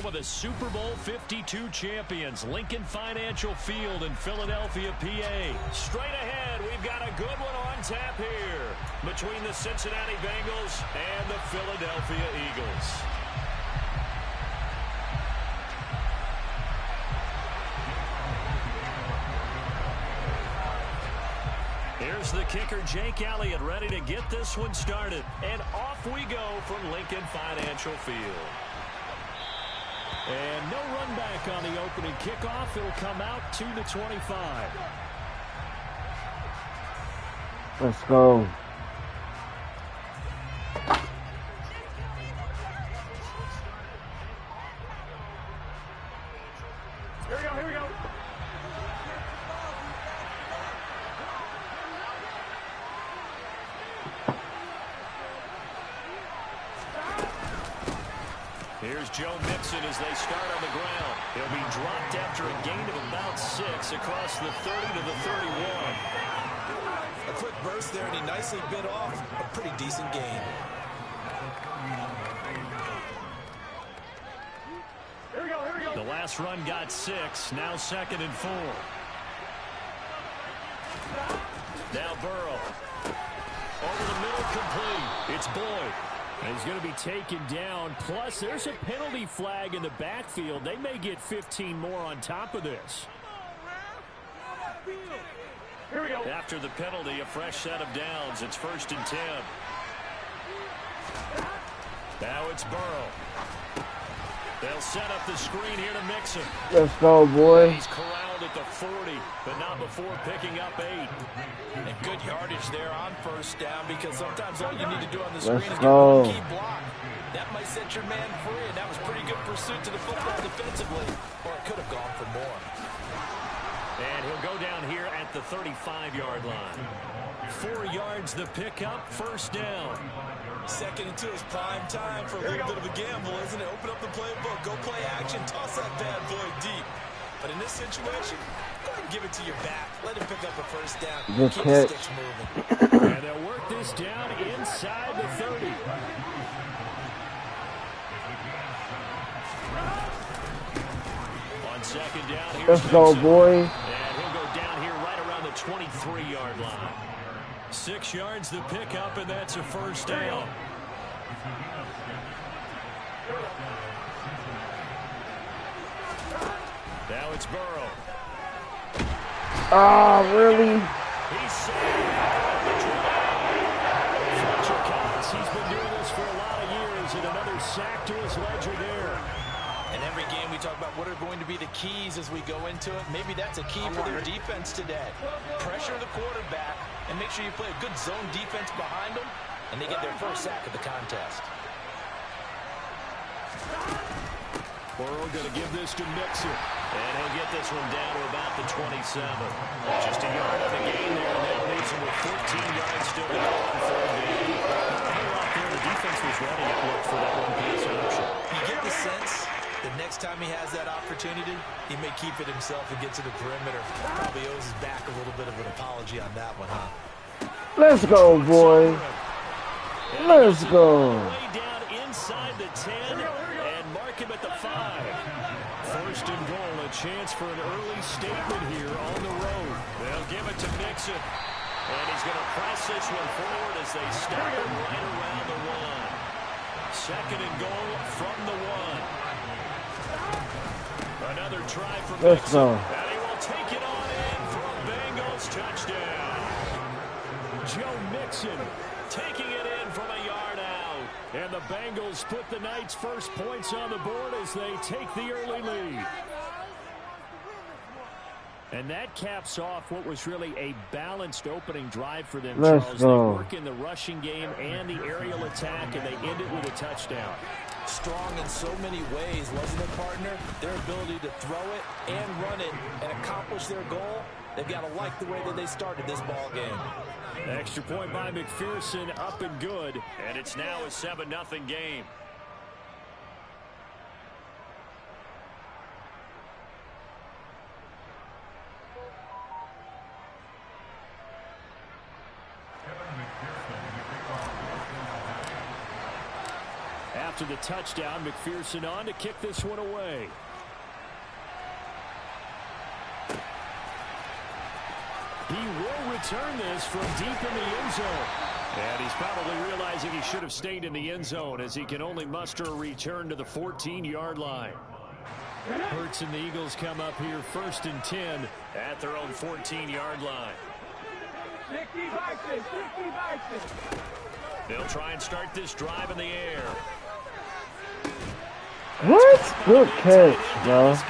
of the Super Bowl 52 champions, Lincoln Financial Field in Philadelphia, PA. Straight ahead, we've got a good one on tap here between the Cincinnati Bengals and the Philadelphia Eagles. Here's the kicker, Jake Elliott, ready to get this one started. And off we go from Lincoln Financial Field. And no run back on the opening kickoff. It'll come out to the 25. Let's go. Here's Joe Mixon as they start on the ground. He'll be dropped after a gain of about 6 across the 30 to the 31. A quick burst there, and he nicely bit off a pretty decent gain. The last run got 6. Now 2nd and 4. Now Burrow. Over the middle, complete. It's Boyd. And he's going to be taken down. Plus, there's a penalty flag in the backfield. They may get 15 more on top of this. Here we go. After the penalty, a fresh set of downs. It's 1st and 10. Now it's Burrow. They'll set up the screen here to Mixon. Let's go, boy. He's corralled at the 40, but not before picking up 8. And good yardage there on 1st down, because sometimes all you need to do on the screen is get go. one key block. That might set your man free, and that was pretty good pursuit to the football defensively, or it could have gone for more. And he'll go down here at the 35-yard line. 4 yards the pickup, 1st down. 2nd and 2 is prime time for a little bit of a gamble, isn't it? Open up the playbook, go play action, toss that bad boy deep. But in this situation, go ahead and give it to your back. Let him pick up a 1st down. Good Keep catch. the sticks moving. And they'll work this down inside the 30. On 2nd down, here's Let's go, Mixon. boy. And he'll go down here right around the 23-yard line. 6 yards the pickup, and that's a 1st down. Now it's Burrow. Ah, really? He's saved. Fletcher Cox, he's been doing this for a lot of years, and another sack to his ledger there. In every game we talk about what are going to be the keys as we go into it. Maybe that's a key for their defense today. Pressure the quarterback and make sure you play a good zone defense behind them, and they get their 1st sack of the contest. Burrow going to give this to Mixon. And he'll get this one down to about the 27. Just a yard on the gain there, and that leaves him with 14 yards still to go on 3rd down. Out there, the defense was ready to look for that one-pass option. You get the sense the next time he has that opportunity, he may keep it himself and get to the perimeter. Probably owes his back a little bit of an apology on that one, huh? Let's go, boy. Let's go. Way down inside the 10 and mark him at the 5. 1st and goal, a chance for an early statement here on the road. They'll give it to Mixon. And he's going to press this one forward as they stop him right around the 1. 2nd and goal from the 1. Another try for Let's Mixon. go. And he will take it on in for a Bengals touchdown. Joe Mixon taking it in from a yard out. And the Bengals put the night's first points on the board as they take the early lead. And that caps off what was really a balanced opening drive for them, Let's Charles. go. They work in the rushing game and the aerial attack, and they end it with a touchdown. Strong in so many ways, wasn't it, partner? Their ability to throw it and run it and accomplish their goal, they've got to like the way that they started this ball game. Extra point by McPherson, up and good, and it's now a 7-0 game. after the touchdown. McPherson on to kick this one away. He will return this from deep in the end zone. And he's probably realizing he should have stayed in the end zone as he can only muster a return to the 14-yard line. Hurts and the Eagles come up here 1st and 10 at their own 14-yard line. They'll try and start this drive in the air. What? Good catch, bro. He'll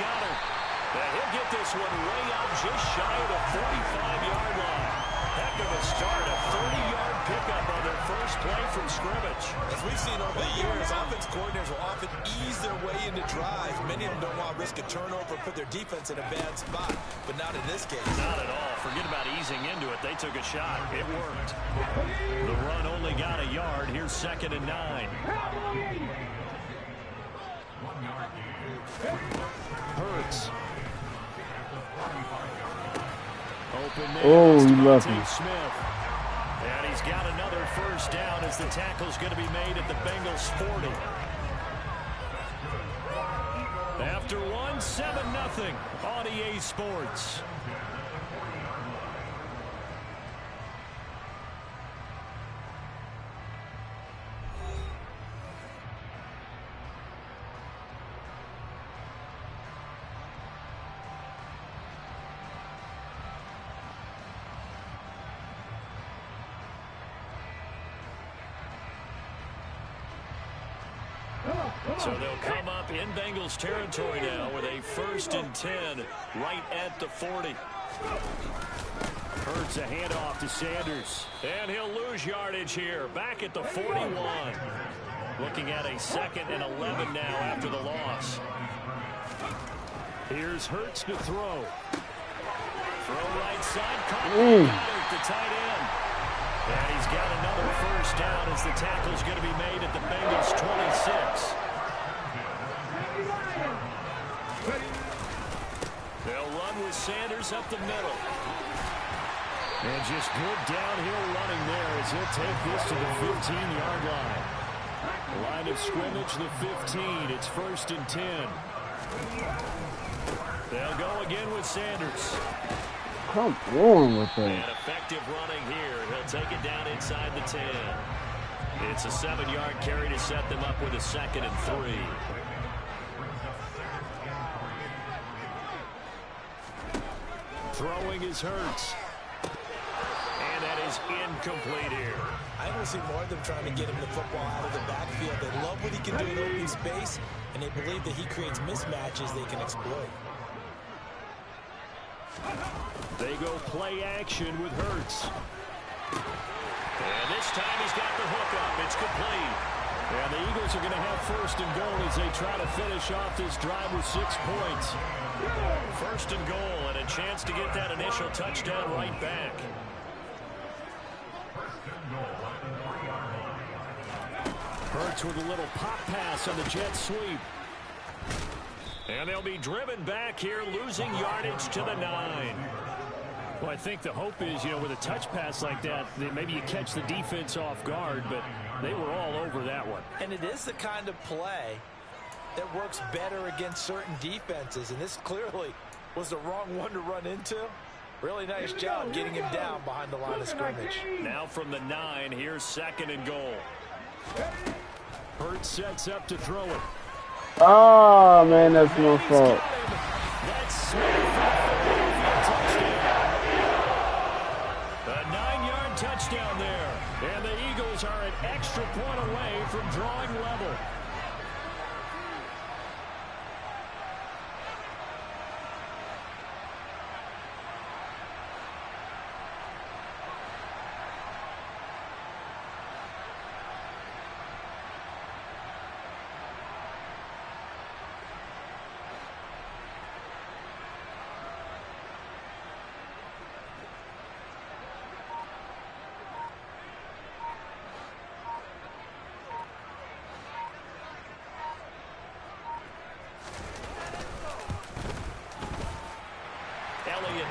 get this one way up just shy of the 45-yard line. Heck of a start, a 30-yard pickup on their first play from scrimmage. As we've seen over the years, offense coordinators will often ease their way into drives. Many of them don't want to risk a turnover or put their defense in a bad spot, but not in this case. Not at all. Forget about easing into it. They took a shot. It worked. The run only got a yard. Here's 2nd and 9. Hurts. Open man. Oh, you lucky. Smith. And he's got another first down as the tackle's going to be made at the Bengals 40. After one, 7-0 on EA Sports. So they'll come up in Bengals territory now with a 1st and 10 right at the 40. Hurts a handoff to Sanders. And he'll lose yardage here. Back at the 41. Looking at a 2nd and 11 now after the loss. Here's Hurts to throw. Throw right side. Caught the tight end. And he's got another first down as the tackle's going to be made at the Bengals 26. They'll run with Sanders up the middle. And just good downhill running there as he'll take this to the 15-yard line. Line of scrimmage, the 15. It's 1st and 10. They'll go again with Sanders. Come on with that. And effective running here. He'll take it down inside the 10. It's a 7-yard carry to set them up with a 2nd and 3. Throwing is Hurts. And that is incomplete here. I want to see more of them trying to get him the football out of the backfield. They love what he can do in open space, and they believe that he creates mismatches they can exploit. They go play action with Hurts. And this time he's got the hook up. It's complete. And the Eagles are going to have 1st and goal as they try to finish off this drive with 6 points. 1st and goal and a chance to get that initial touchdown right back. Hurts with a little pop pass on the jet sweep. And they'll be driven back here, losing yardage to the 9. Well, I think the hope is, with a touch pass like that maybe you catch the defense off guard, but they were all over that one. And it is the kind of play that works better against certain defenses, and this clearly was the wrong one to run into. Really nice job getting him down behind the line of scrimmage. Now from the 9, here's 2nd and goal. Hurts sets up to throw it. Oh, man, that's no fault. That's touchdown. A 9-yard touchdown there. And the Eagles are an extra point away from drawing level.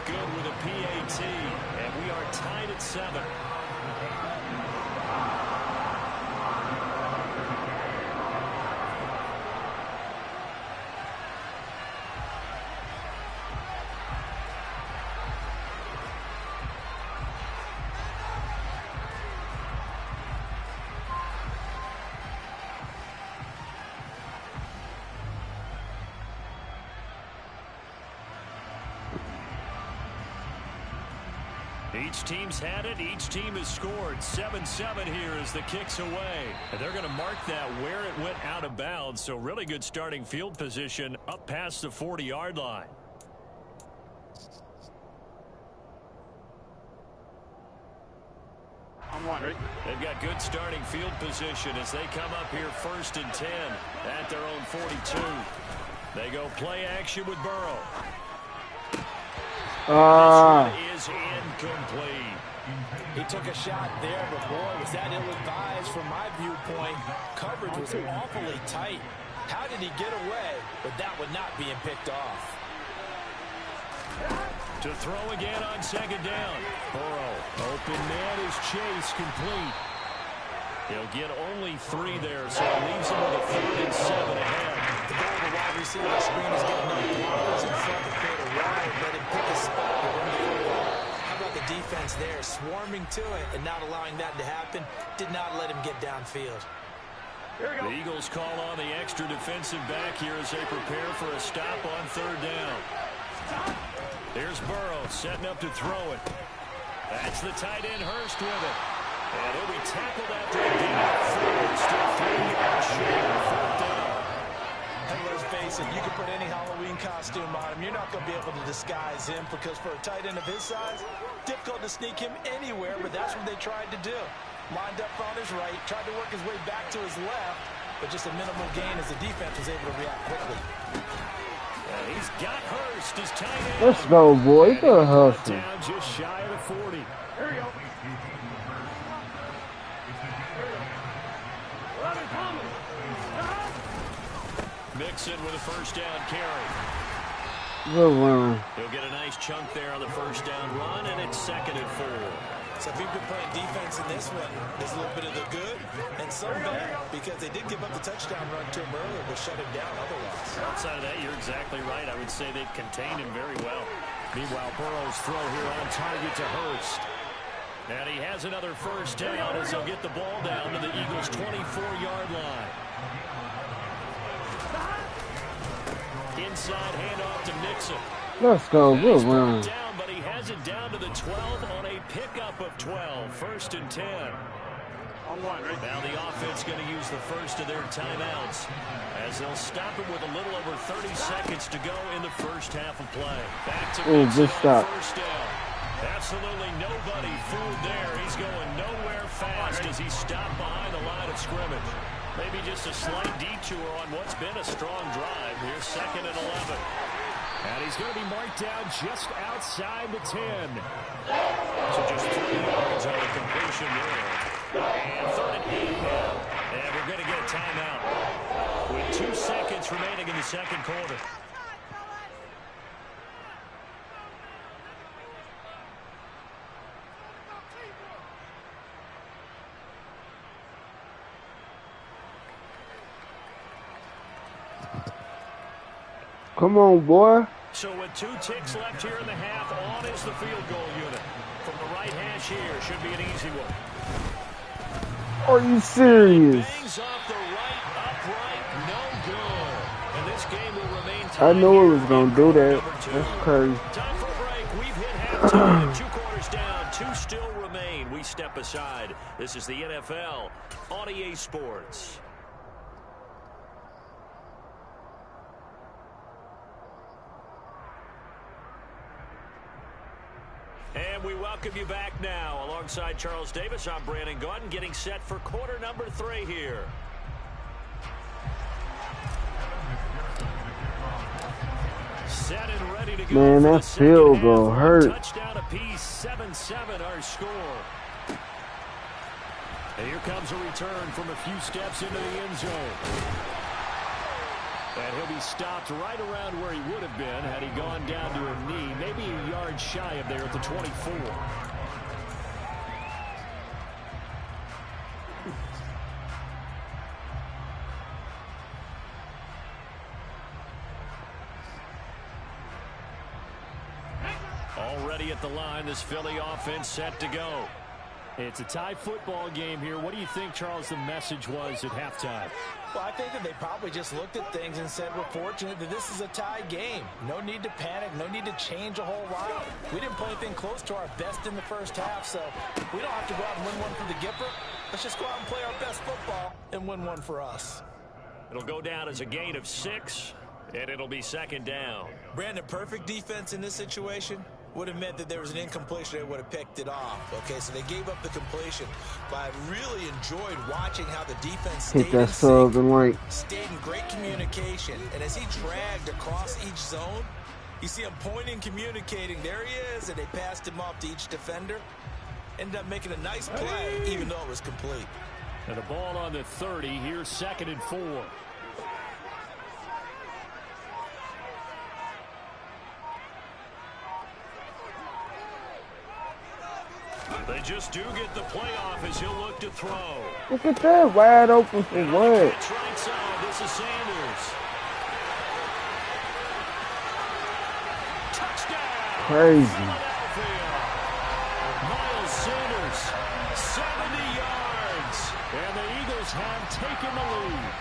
Good with a PAT, and we are tied at 7. Each team's had it. Each team has scored. 7-7 here as the kick's away. And they're going to mark that where it went out of bounds. So really good starting field position up past the 40-yard line. They've got good starting field position as they come up here 1st and 10 at their own 42. They go play action with Burrow. This one is incomplete. He took a shot there, but boy, was that ill-advised from my viewpoint. Coverage was awfully tight. How did he get away? But that would not being picked off. To throw again on 2nd down. Burrow, open man is Chase, complete. He'll get only 3 there, so it leaves him with a 3rd and 7 ahead. The goal of the wide receiver screen is getting enough blockers in front to create a wide, let him pick a spot to run the football. How about the defense there, swarming to it and not allowing that to happen? Did not let him get downfield. The Eagles call on the extra defensive back here as they prepare for a stop on 3rd down. Here's Burrow setting up to throw it. That's the tight end Hurst with it. And he'll be tackled after a gain of 4. Still 3 yards short of 4th down. And let's face it, you can put any Halloween costume on him. You're not going to be able to disguise him because for a tight end of his size, difficult to sneak him anywhere, but that's what they tried to do. Lined up on his right, tried to work his way back to his left, but just a minimal gain as the defense was able to react quickly. And he's got Hurst as tight end. Let's go, boy. Good hustle. Down just shy of the 40. Here we go. Mixon with a 1st down carry. Good one. He'll get a nice chunk there on the 1st down run, and it's 2nd and 4. So if you've been playing defense in this one, there's a little bit of the good and some bad because they did give up the touchdown run to him earlier, but shut him down otherwise. Outside of that, you're exactly right. I would say they've contained him very well. Meanwhile, Burrow's throw here on target to Hurst. And he has another 1st down as he'll get the ball down to the Eagles' 24-yard line. Inside handoff to Nixon. Let's go. Good one. Down, but he has it down to the 12 on a pickup of 12. 1st and 10. Now the offense going to use the first of their timeouts as they'll stop him with a little over 30 seconds to go in the 1st half of play. Back to good stop. 1st down. Absolutely nobody fooled there. He's going nowhere fast as he stopped behind the line of scrimmage. Maybe just a slight detour on what's been a strong drive. Here's 2nd and 11. And he's going to be marked down just outside the 10. So just 3 yards on the completion there. And 3rd and 8 now. And we're going to get a timeout with 2 seconds remaining in the 2nd quarter. Come on, boy. So with 2 ticks left here in the half, on is the field goal unit. From the right hash here, should be an easy one. Are you serious? Bangs off the right upright, no good. And this game will remain I tied knew it here was going to do that. That's crazy. Time for a break. We've hit halftime. 2 quarters down, 2 still remain. We step aside. This is the NFL on EA Sports. And we welcome you back now. Alongside Charles Davis, I'm Brandon Gaudin, getting set for quarter number 3 here. Set and ready to go. Man, that field goal hurt. Touchdown apiece, 7-7 our score. And here comes a return from a few steps into the end zone. And he'll be stopped right around where he would have been had he gone down to a knee, maybe a yard shy of there at the 24. Already at the line, this Philly offense set to go. It's a tie football game here. What do you think, Charles, the message was at halftime? Well, I think that they probably just looked at things and said, we're fortunate that this is a tie game. No need to panic. No need to change a whole lot. We didn't play anything close to our best in the first half, so we don't have to go out and win one for the Gipper. Let's just go out and play our best football and win one for us. It'll go down as a gain of 6, and it'll be second down. Brandon, perfect defense in this situation would have meant that there was an incompletion. They would have picked it off. Okay, so they gave up the completion. But I really enjoyed watching how the defense stayed in sync, stayed in great communication. And as he dragged across each zone, you see him pointing, communicating. There he is, and they passed him off to each defender. Ended up making a nice play, even though it was complete. And a ball on the 30. Here's 2nd and 4. They just do get the playoff as he'll look to throw. Look at that, wide open for what? Right side, this is Sanders. Touchdown. Crazy. Miles Sanders, 70 yards. And the Eagles have taken the lead.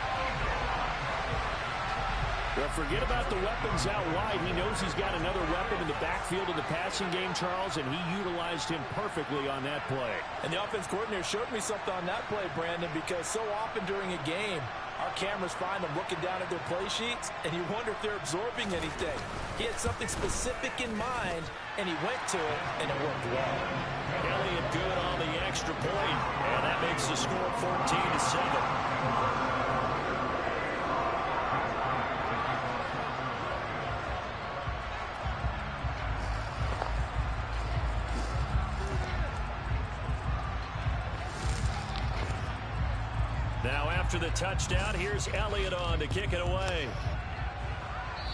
Well, forget about the weapons out wide. He knows he's got another weapon in the backfield in the passing game, Charles, and he utilized him perfectly on that play. And the offense coordinator showed me something on that play, Brandon, because so often during a game, our cameras find them looking down at their play sheets, and you wonder if they're absorbing anything. He had something specific in mind, and he went to it, and it worked well. Elliott good on the extra point, and that makes the score 14-7. Now after the touchdown, here's Elliott on to kick it away.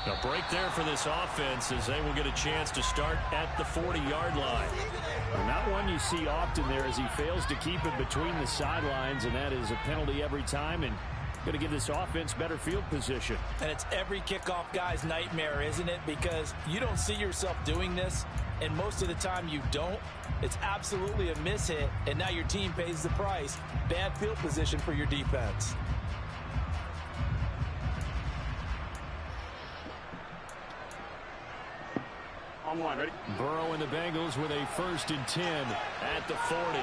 A break there for this offense as they will get a chance to start at the 40-yard line. Well, not one you see often there as he fails to keep it between the sidelines, and that is a penalty every time and going to give this offense better field position. And it's every kickoff guy's nightmare, isn't it? Because you don't see yourself doing this, and most of the time you don't. It's absolutely a mishit, and now your team pays the price. Bad field position for your defense. Online, ready? Burrow and the Bengals with a 1st and 10 at the 40.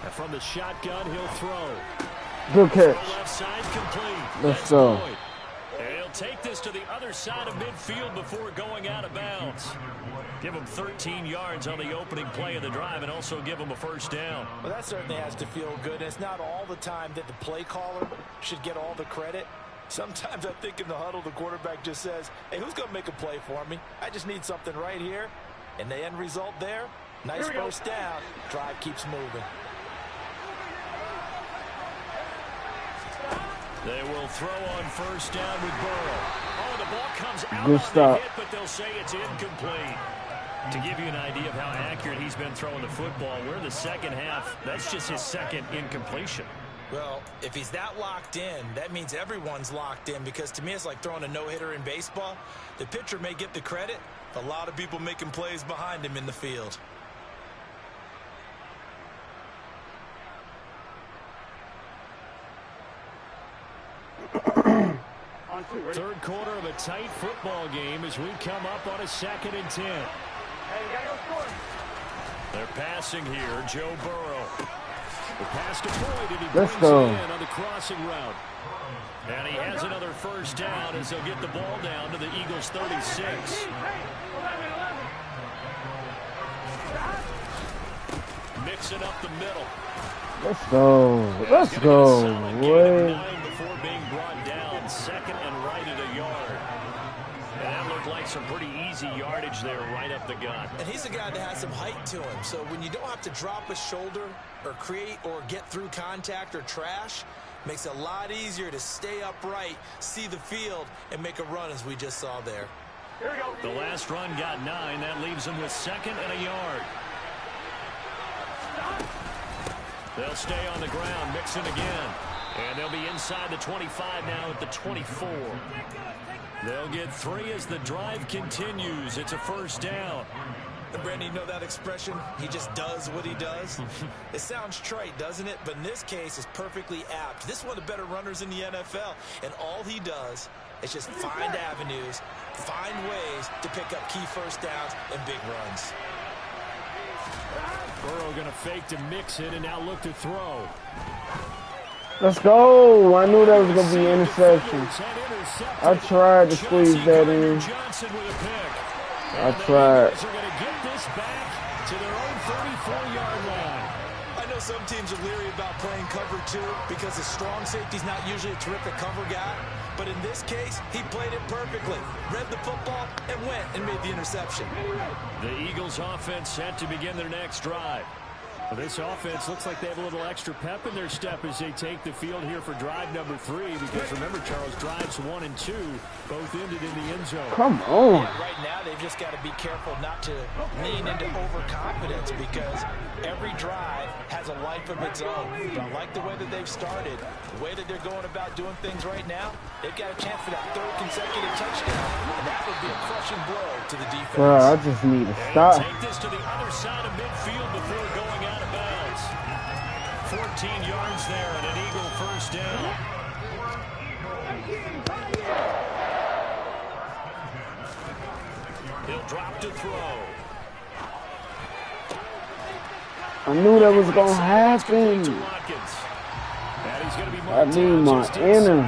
And from the shotgun, he'll throw. Good catch. Left side complete. Let's go. And he'll take this to the other side of midfield before going out of bounds. Give him 13 yards on the opening play of the drive and also give him a 1st down. Well, that certainly has to feel good. It's not all the time that the play caller should get all the credit. Sometimes I think in the huddle, the quarterback just says, hey, who's going to make a play for me? I just need something right here. And the end result there, nice 1st down. Drive keeps moving. They will throw on 1st down with Burrow. Oh, the ball comes out Good on stop. the hit, but they'll say it's incomplete. To give you an idea of how accurate he's been throwing the football, we're in the second half. That's just his 2nd incompletion. Well, if he's that locked in, that means everyone's locked in, because to me it's like throwing a no-hitter in baseball. The pitcher may get the credit, a lot of people making plays behind him in the field. Third quarter of a tight football game as we come up on a 2nd and 10. They're passing here, Joe Burrow. The pass to Boyd, and he brings it in on the crossing route. And he has another 1st down as they'll get the ball down to the Eagles' 36. Mixing up the middle. Let's go. Let's go. Before being brought down, 2nd and right at a yard. And that looked like some pretty easy yardage there right up the gut. And he's a guy that has some height to him. So when you don't have to drop a shoulder or create or get through contact or trash, makes it a lot easier to stay upright, see the field, and make a run as we just saw there. Here we go. The last run got 9. That leaves him with 2nd and a yard. They'll stay on the ground, mixing again. And they'll be inside the 25 now at the 24. They'll get 3 as the drive continues. It's a 1st down. And Brandon, you know that expression? He just does what he does. It sounds trite, doesn't it? But in this case, it's perfectly apt. This is one of the better runners in the NFL. And all he does is just find avenues, find ways to pick up key first downs and big runs. Burrow going to fake to mix it and now look to throw. Let's go. I knew that was going to be an interception. I tried to squeeze that in. I tried. They're going to get this back to their own 34-yard line. I know some teams are leery about playing cover two because the strong safety's not usually a terrific cover guy. But in this case, he played it perfectly. Read the football and went and made the interception. The Eagles offense set to begin their next drive. Well, this offense looks like they have a little extra pep in their step as they take the field here for drive number 3. Because remember, Charles, drives 1 and 2 both ended in the end zone. Come on. Yeah, right now, they've just got to be careful not to lean into overconfidence because every drive has a life of its own. But I like the way that they've started, the way that they're going about doing things right now. They've got a chance for that 3rd consecutive touchdown, and that would be a crushing blow to the defense. Bro, I just need to stop. Take this to the other side of midfield before going out of bounds. 14 yards there and an Eagle first down. He'll drop to throw. I knew that was going to happen. I need my inner.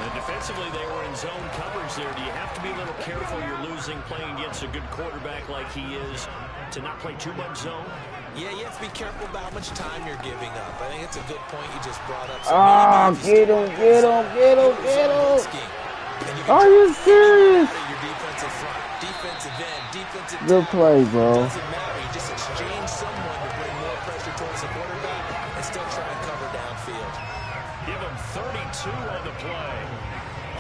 And defensively, they were in zone coverage there. Do you have to be a little careful? You're losing playing against a good quarterback like he is to not play too much zone? Yeah, you have to be careful about how much time you're giving up. I think it's a good point you just brought up. So get him, get him, get him, get him. Are you serious? Your defensive front, defensive end, defensive good play, bro. Doesn't matter. You just exchange someone to bring more pressure towards the quarterback and still try and cover downfield. Give him 32 on the play.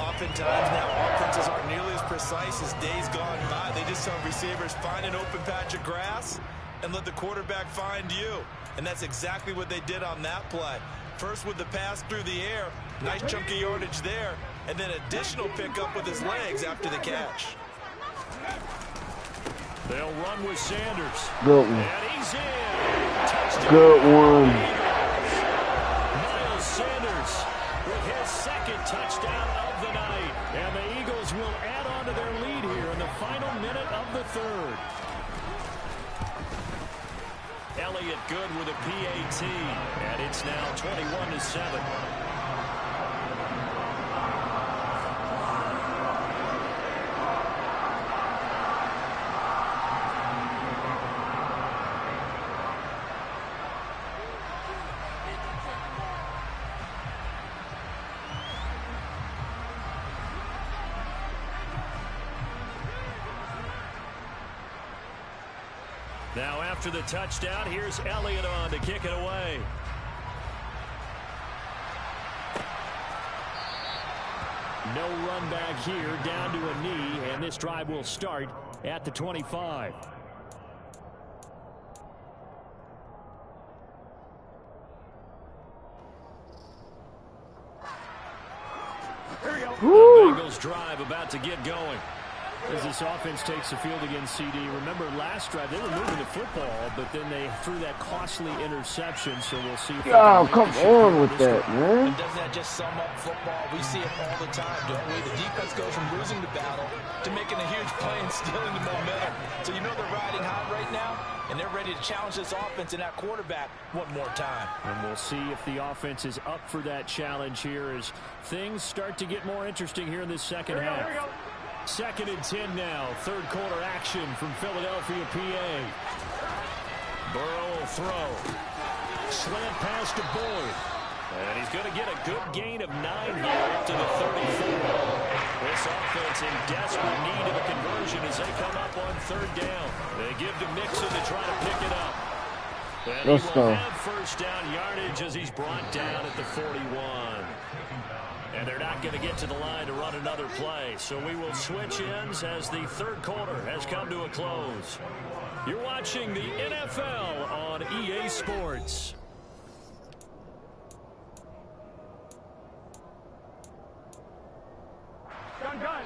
Oftentimes now offenses aren't nearly as precise as days gone by. They just have receivers find an open patch of grass and let the quarterback find you. And that's exactly what they did on that play. First with the pass through the air, nice chunky yardage there, and then additional pickup with his legs after the catch. They'll run with Sanders. Good one. And he's in. Touchdown. Good one. Miles Sanders with his 2nd touchdown of the night. And the Eagles will add on to their lead here in the final minute of the 3rd. Elliott good with a PAT, and it's now 21-7. Now after the touchdown, here's Elliott on to kick it away. No run back here, down to a knee, and this drive will start at the 25. The Bengals drive about to get going. As this offense takes the field against CD. Remember last drive they were moving the football, but then they threw that costly interception. So we'll see. Oh, come on with that, man. And doesn't that just sum up football? We see it all the time, don't we? The defense goes from losing the battle to making a huge play and stealing the momentum. So you know they're riding high right now, and they're ready to challenge this offense and that quarterback one more time. And we'll see if the offense is up for that challenge here as things start to get more interesting here in this second half. 2nd and 10 now. 3rd quarter action from Philadelphia, PA. Burrow will throw. Slant pass to Boyd. And he's going to get a good gain of 9 here up to the 34. This offense in desperate need of a conversion as they come up on 3rd down. They give to Mixon to try to pick it up. And Let's he will go. have first down yardage as he's brought down at the 41. And they're not going to get to the line to run another play. So we will switch ends as the 3rd quarter has come to a close. You're watching the NFL on EA Sports. Gun.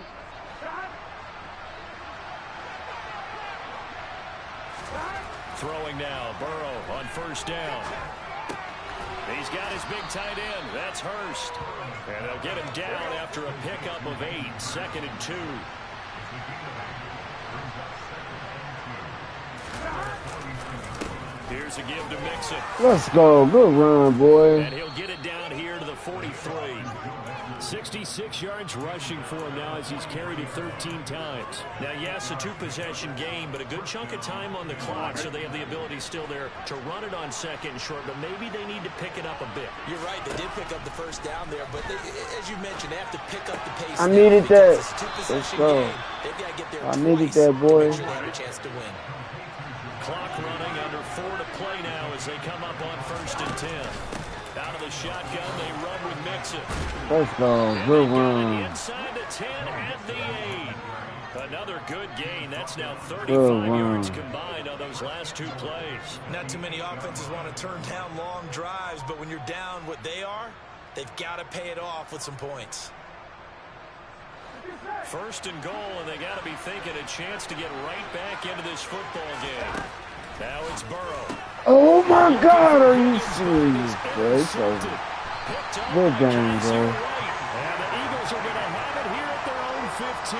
Throwing now, Burrow on first down. He's got his big tight end. That's Hurst. And they'll get him down after a pickup of 8, 2nd and 2. Here's a give to Mixon. Let's go. Good run, boy. And he'll get it down here to the 43. 66 yards rushing for him now as he's carried it 13 times. Now, yes, a 2-possession game, but a good chunk of time on the clock, so they have the ability still there to run it on 2nd and short, but maybe they need to pick it up a bit. You're right. They did pick up the first down there, but as you mentioned, they have to pick up the pace. I needed that. Let's go. They've got to get there I needed that, boy. Make sure they have a chance to win. Clock running, under 4 to play now as they come up on 1st and 10. Out of the shotgun, they run with Mixon. Let's go. Good run. Inside the 10 at the 8. Another good gain. That's now 35 yards combined on those last 2 plays. Not too many offenses want to turn down long drives, but when you're down what they are, they've got to pay it off with some points. 1st and goal, and they got to be thinking a chance to get right back into this football game. Now it's Burrow. Oh my God, are you serious, bro? It's over. Good game, bro. And the Eagles are going to have it here at their own 15.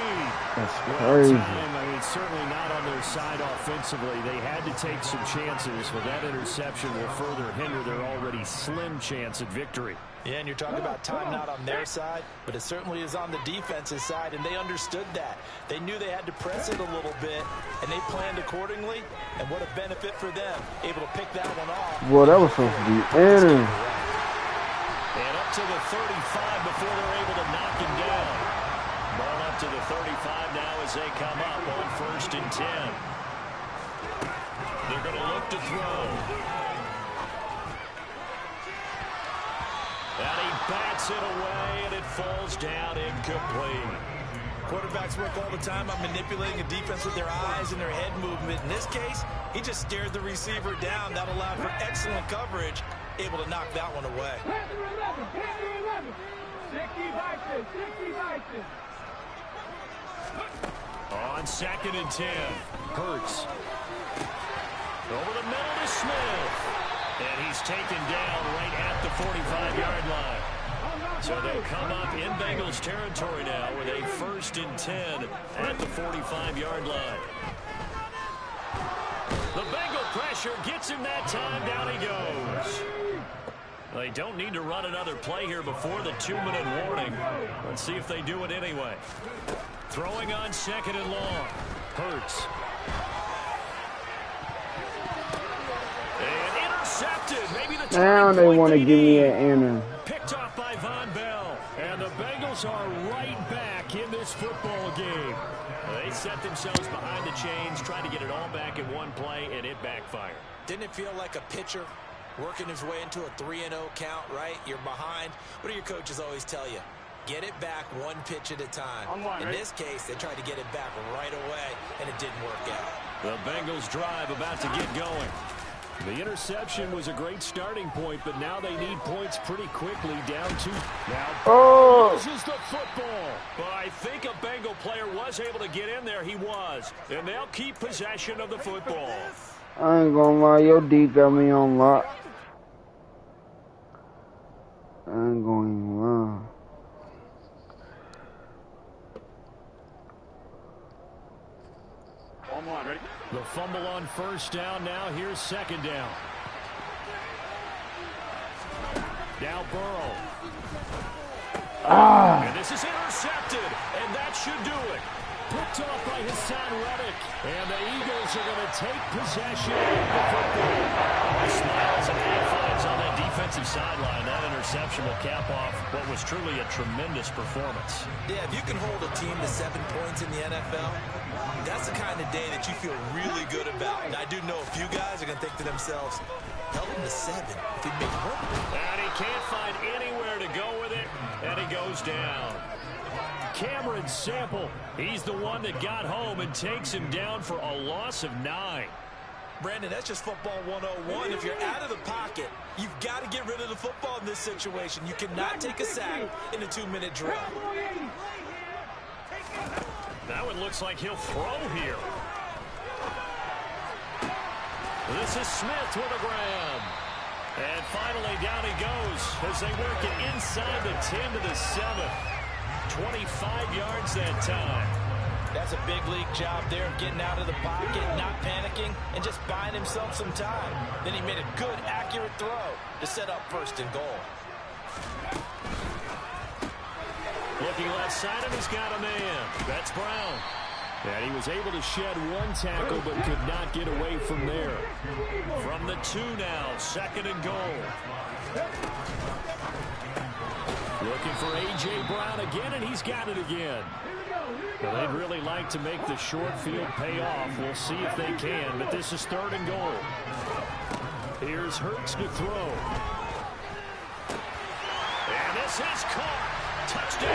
That's crazy. I mean, certainly not on their side offensively. They had to take some chances, but that interception will further hinder their already slim chance at victory. Yeah, and you're talking about time not on their side, but it certainly is on the defense's side, and they understood that. They knew they had to press it a little bit, and they planned accordingly, and what a benefit for them, able to pick that one off. Well, that was supposed to be in. And up to the 35 before they're able to knock him down. Ball up to the 35 now as they come up on 1st and 10. They're going to look to throw. And he bats it away, and it falls down incomplete. Quarterbacks work all the time on manipulating a defense with their eyes and their head movement. In this case, he just stared the receiver down. That allowed for excellent coverage, able to knock that one away. On 2nd and 10, Hurts. Over the middle to Smith. And he's taken down right at the 45-yard line. So they'll come up in Bengals territory now with a 1st and 10 at the 45-yard line. The Bengal pressure gets him that time. Down he goes. They don't need to run another play here before the 2-minute warning. Let's see if they do it anyway. Throwing on 2nd and long. Hurts. And intercepted. Maybe the now they want to give me an inner. Picked off by Von Bell. And the Bengals are right back in this football game. They set themselves behind the chains, trying to get it all back in one play, and it backfired. Didn't it feel like a pitcher working his way into a 3-0 count, right? You're behind. What do your coaches always tell you? Get it back one pitch at a time. In this case, they tried to get it back right away, and it didn't work out. The Bengals drive about to get going. The interception was a great starting point, but now they need points pretty quickly. Down 2. Now loses the football. But I think a Bengal player was able to get in there. He was. And they'll keep possession of the football. I ain't gonna lie, your D got me on lock. I ain't gonna lie. The fumble on 1st down. Now here's 2nd down. Now Burrow. And this is intercepted, and that should do it. Picked off by Hassan Reddick, and the Eagles are going to take possession of the football. Smiles and high fives on that defensive sideline. That interception will cap off what was truly a tremendous performance. Yeah, if you can hold a team to 7 points in the NFL, that's the kind of day that you feel really good about. And I do know a few guys are going to think to themselves, held him to 7. If he made 1. And he can't find anywhere to go with it, and he goes down. Cameron Sample, he's the one that got home and takes him down for a loss of 9. Brandon, that's just football 101. If you're out of the pocket, you've got to get rid of the football in this situation. You cannot take a sack in a 2-minute drill. That one looks like he'll throw here. This is Smith with a grab. And finally, down he goes as they work it inside the 10 to the 7. 25 yards that time. That's a big league job there of getting out of the pocket, not panicking, and just buying himself some time. Then he made a good, accurate throw to set up first and goal. Looking left side, and he's got a man. That's Brown. And he was able to shed one tackle, but could not get away from there. From the 2 now, 2nd and goal. Looking for A.J. Brown again, and he's got it again. Well, they'd really like to make the short field pay off. We'll see if they can, but this is 3rd and goal. Here's Hurts to throw. And this is caught. Touchdown.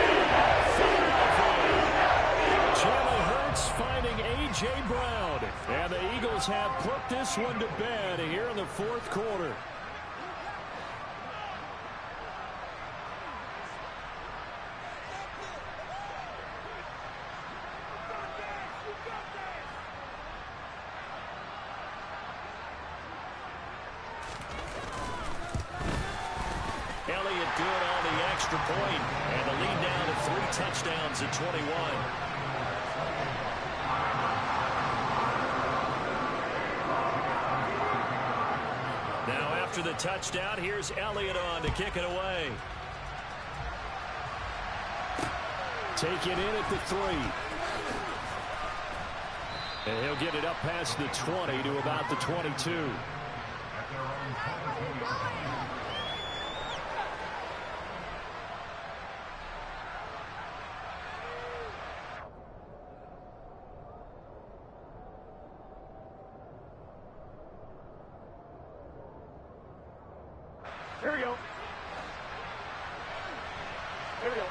Jalen Hurts finding A.J. Brown. And the Eagles have put this one to bed here in the 4th quarter. Elliott good on the extra point, and the lead down to 3 touchdowns at 21. Now after the touchdown, here's Elliott on to kick it away. Take it in at the 3. And he'll get it up past the 20 to about the 22. Here we go. Here we go.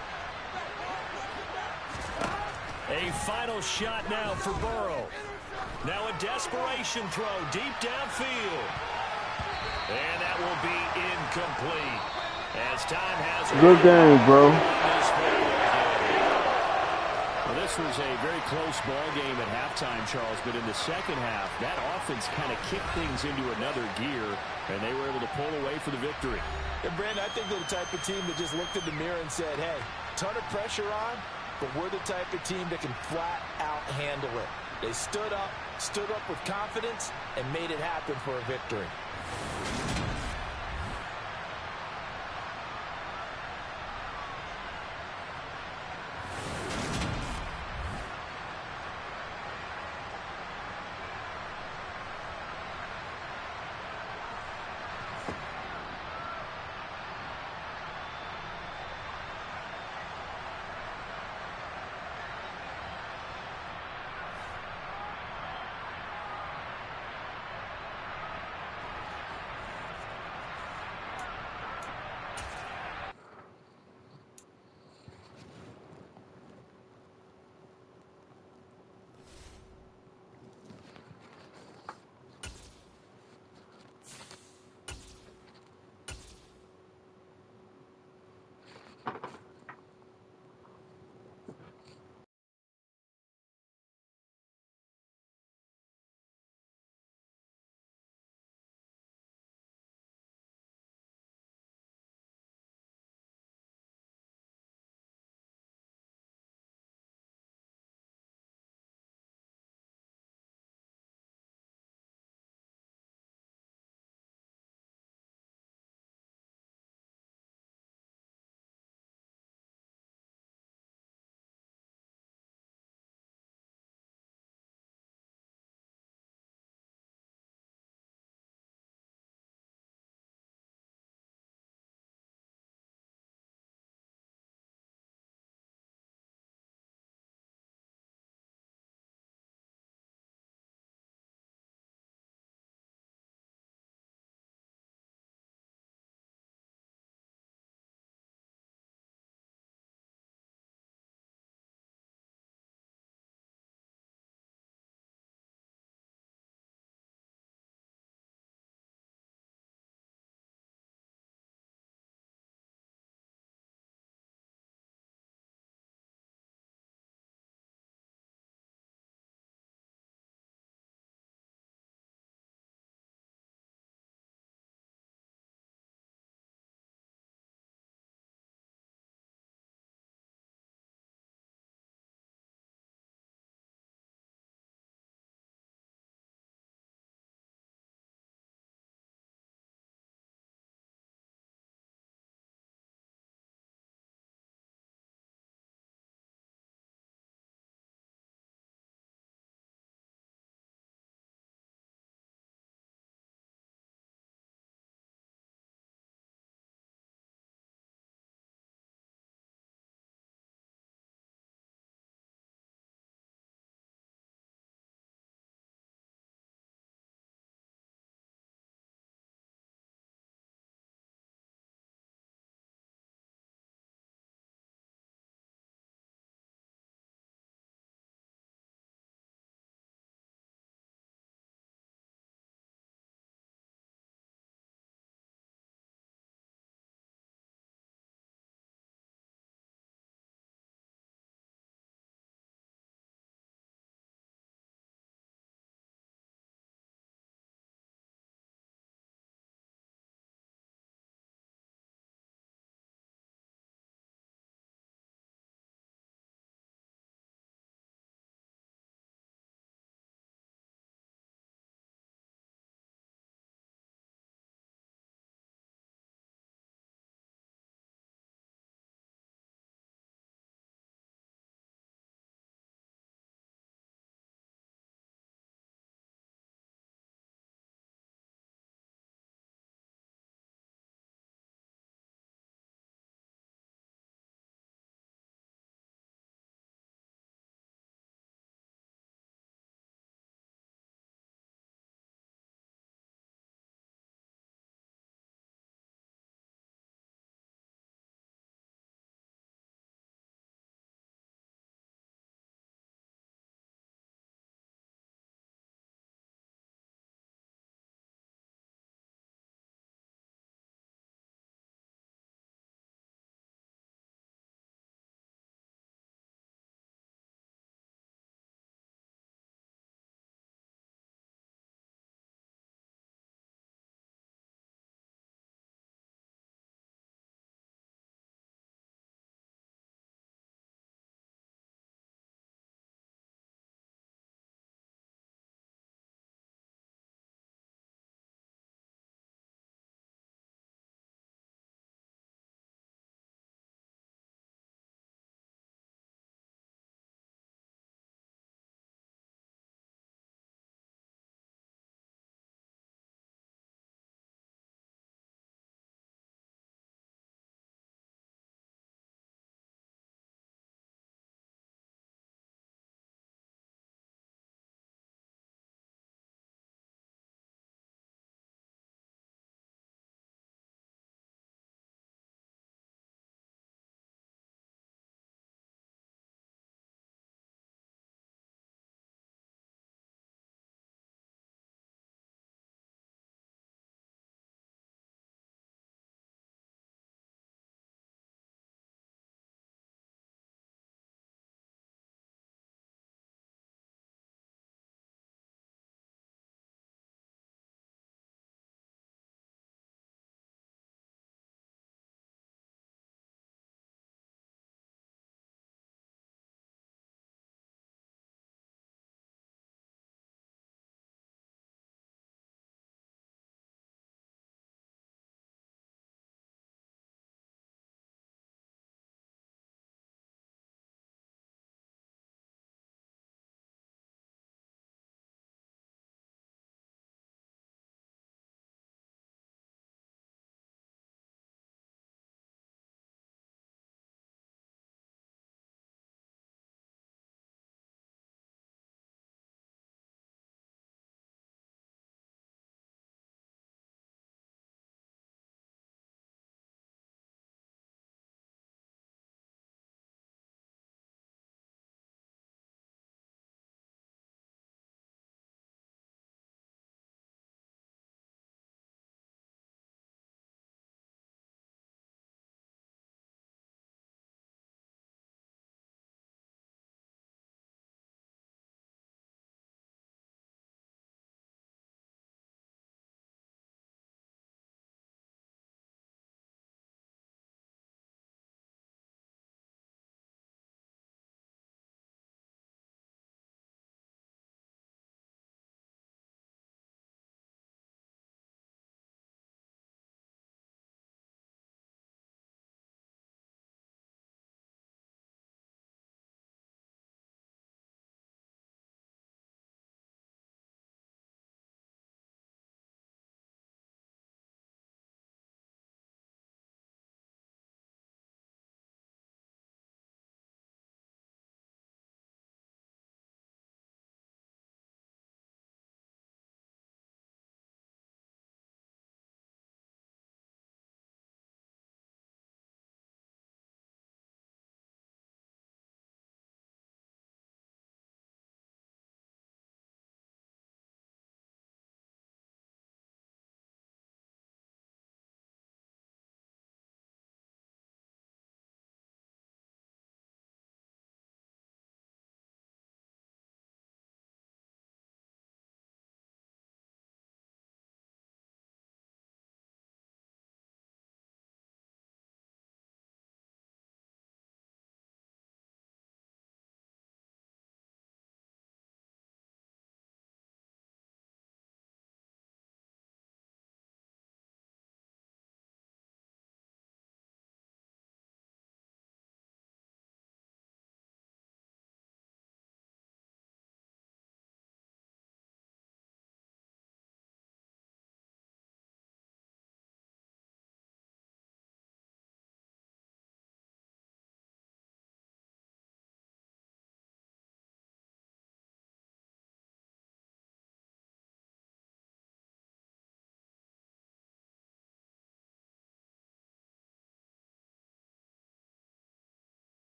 A final shot now for Burrow. Now a desperation throw deep downfield. And that will be incomplete. As time has... Good game, bro. Well, this was a very close ball game at halftime, Charles, but in the second half, that offense kind of kicked things into another gear, and they were able to pull away for the victory. And Brandon, I think they're the type of team that just looked in the mirror and said, hey, ton of pressure on, but we're the type of team that can flat out handle it. They stood up with confidence, and made it happen for a victory.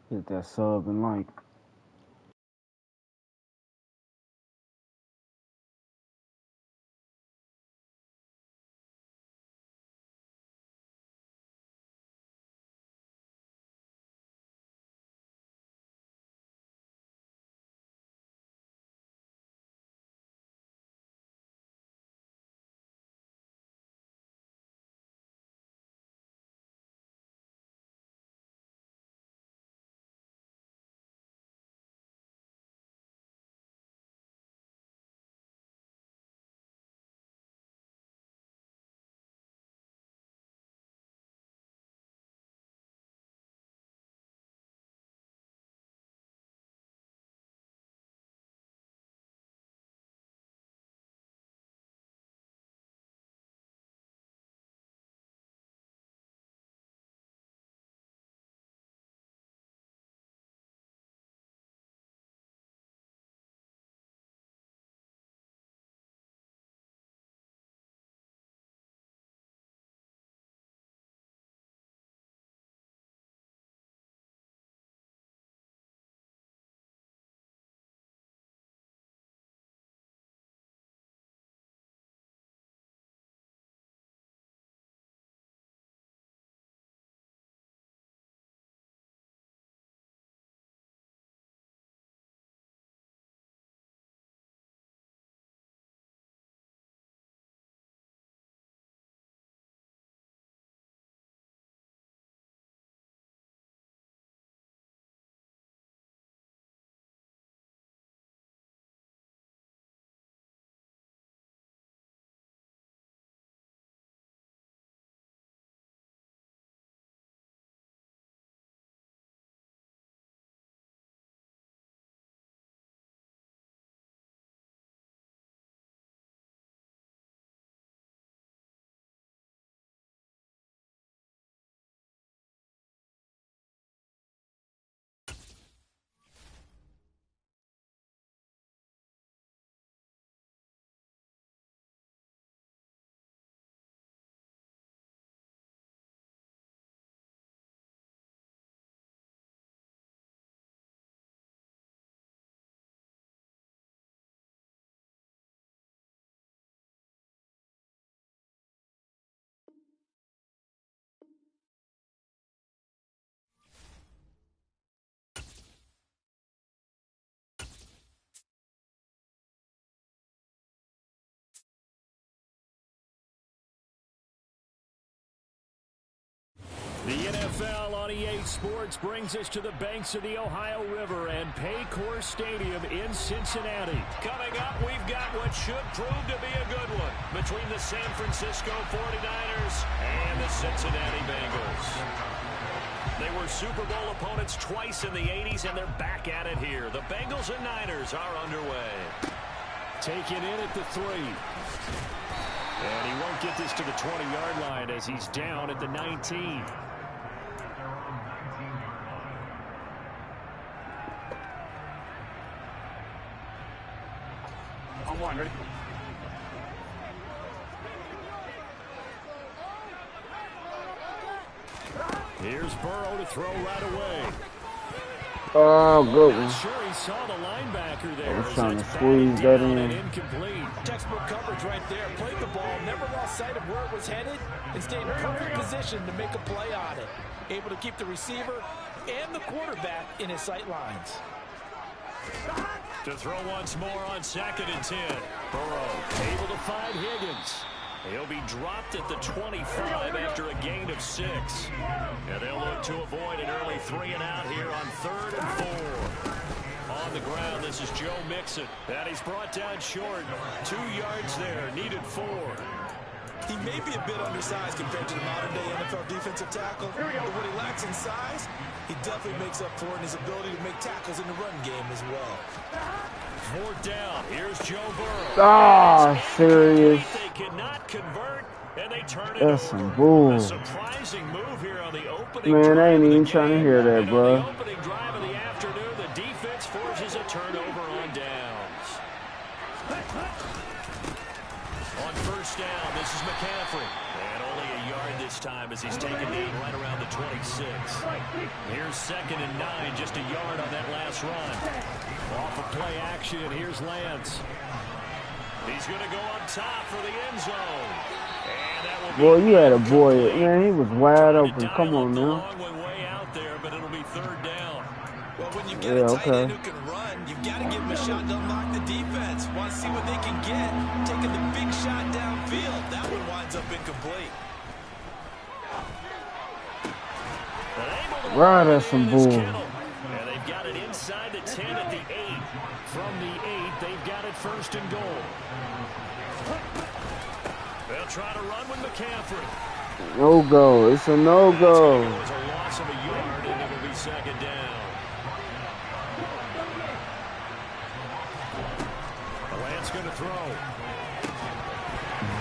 Hit that sub and like. The NFL on EA Sports brings us to the banks of the Ohio River and Paycor Stadium in Cincinnati. Coming up, we've got what should prove to be a good one between the San Francisco 49ers and the Cincinnati Bengals. They were Super Bowl opponents twice in the 80s, and they're back at it here. The Bengals and Niners are underway. Taken in at the 3. And he won't get this to the 20-yard line as he's down at the 19. On one, ready? Here's Burrow to throw right away. Oh, good one. Sure, he saw the linebacker there. I was trying to squeeze that in. Incomplete. Textbook coverage right there. Played the ball, never lost sight of where it was headed, and stayed in perfect position to make a play on it. Able to keep the receiver and the quarterback in his sight lines. To throw once more on 2nd and 10. Burrow able to find Higgins. He'll be dropped at the 25 after a gain of 6. And they'll look to avoid an early 3-and-out here on 3rd and 4. On the ground, this is Joe Mixon. And he's brought down short. 2 yards there, needed 4. He may be a bit undersized compared to the modern-day NFL defensive tackle, but what he lacks in size, he definitely makes up for in his ability to make tackles in the run game as well. 4th down. Here's Joe Burrow. Ah, serious. They cannot convert, and they turn it That's over. some bull. A surprising move here on the opening Man, drive I ain't of the even trying to game. hear that, And bro. on the opening drive of the afternoon, the defense forces a turnover on downs. On first down. This is McCaffrey. And only a yard this time as he's taken down right around the 26. Here's 2nd and 9, just a yard on that last run. Off of play action, here's Lance. He's going to go up top for the end zone. And that will boy, you had a boy. Man, he was wide open. Come on now. Long way out there, but it'll be 3rd down. Well, when you get a tight end who can run, you've got to give him a shot to unlock the defense. Want to see what they can get. Taking the big shot downfield. That one winds up incomplete. Right, that's some bull. And they've got it inside the 10 at the 8. From the 8, they've got it 1st and goal. They'll try to run with McCaffrey. No go. It's a no go. It's a loss of a yard, and it'll be 2nd down. Lance going to throw.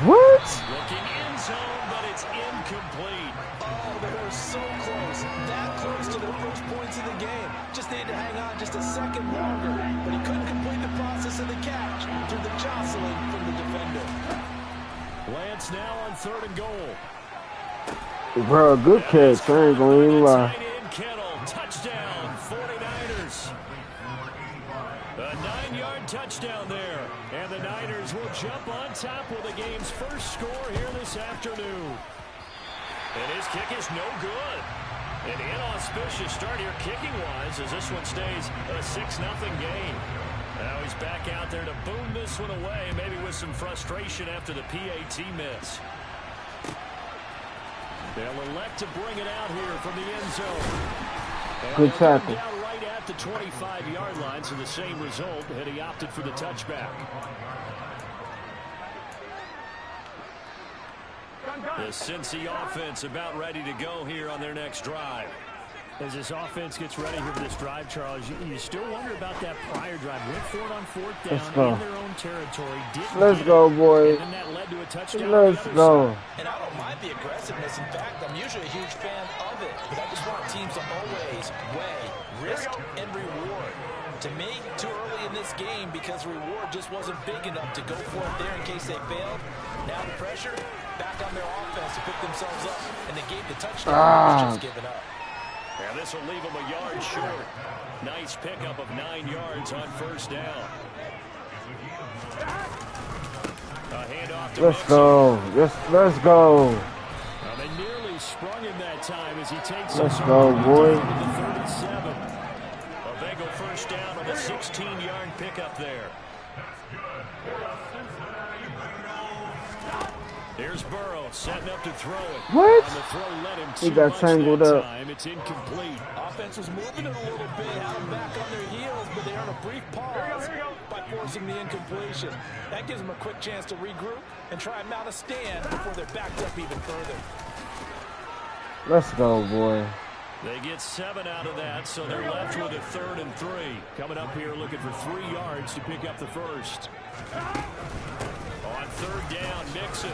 What? Looking end zone, but it's incomplete. Oh, they were so close. That close to their first points of the game. Just needed to hang on just a second longer. But he couldn't complete the process of the catch through the jostling from the defender. Lance now on 3rd and goal. Bro, good catch. I ain't gonna even lie. Touchdown, 49ers. A 9-yard touchdown there. And the Niners will jump on top with the game's first score here this afternoon. And his kick is no good. An inauspicious start here kicking-wise as this one stays a 6-0 game. Now he's back out there to boom this one away, maybe with some frustration after the PAT miss. They'll elect to bring it out here from the end zone. And good tackle. Down right at the 25-yard line, so the same result, and he opted for the touchback. The Cincy offense about ready to go here on their next drive. As this offense gets ready here for this drive, Charles, you still wonder about that prior drive. Went for it on 4th down in their own territory. Let's go, boys. And that led to a touchdown. Let's go. And I don't mind the aggressiveness. In fact, I'm usually a huge fan of it. But I just want teams to always weigh risk and reward. To me, too early in this game because reward just wasn't big enough to go for it there in case they failed. Now the pressure back on their offense to pick themselves up. And they gave the touchdown. Was just given up. And this will leave them a yard short. Nice pickup of 9 yards on 1st down. A handoff to let's go. Let's go. Well, they nearly sprung him that time as he takes let's go, boy. The 37. A Bengal 1st down on a 16-yard pickup there. Here's Burrow setting up to throw it. What? The throw led him He got tangled up. It's incomplete. Offense was moving it a little bit, had them back on their heels, but they earned a brief pause by forcing the incompletion. That gives them a quick chance to regroup and try and mount a stand before they're backed up even further. Let's go, boy. They get 7 out of that, so they're left with a 3rd and 3. Coming up here looking for 3 yards to pick up the first. On 3rd down, Mixon.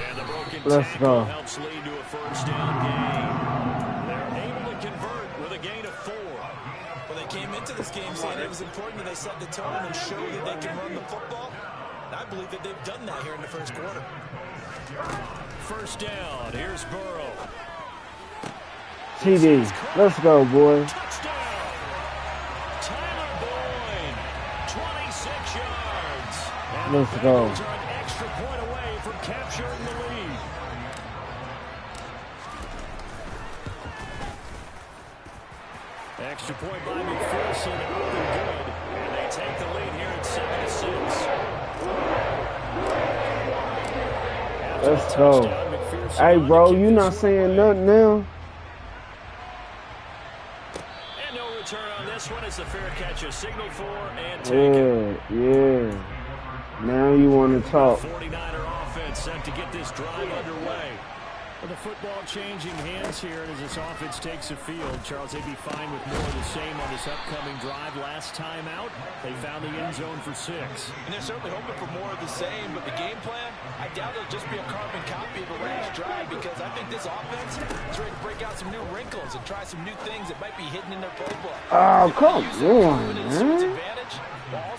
And the broken tackle helps lead to a 1st down gain. They're able to convert with a gain of 4. Well, they came into this game saying it was important that they set the tone and show that they can run the football. And I believe that they've done that here in the first quarter. 1st down, here's Burrow. TD. Let's go, boy. Touchdown. Tyler Boyd, 26 yards. And let's go. Bengals are an extra point away from capturing the lead. Extra point by McPherson, up and good. And they take the lead here at 7-6. Let's go. Hey, bro, you not saying nothing now. And no return on this one. It's a fair catch, a signal for, and take it. Yeah. Now you want to talk. 49er offense set to get this drive underway. With the football changing hands here, and as this offense takes the field, Charles, they'd be fine with more of the same on this upcoming drive. Last time out, they found the end zone for 6. And they're certainly hoping for more of the same, but the game plan, I doubt it'll just be a carbon copy of the last drive, because I think this offense is ready to break out some new wrinkles and try some new things that might be hidden in their playbook. Oh, come on, man.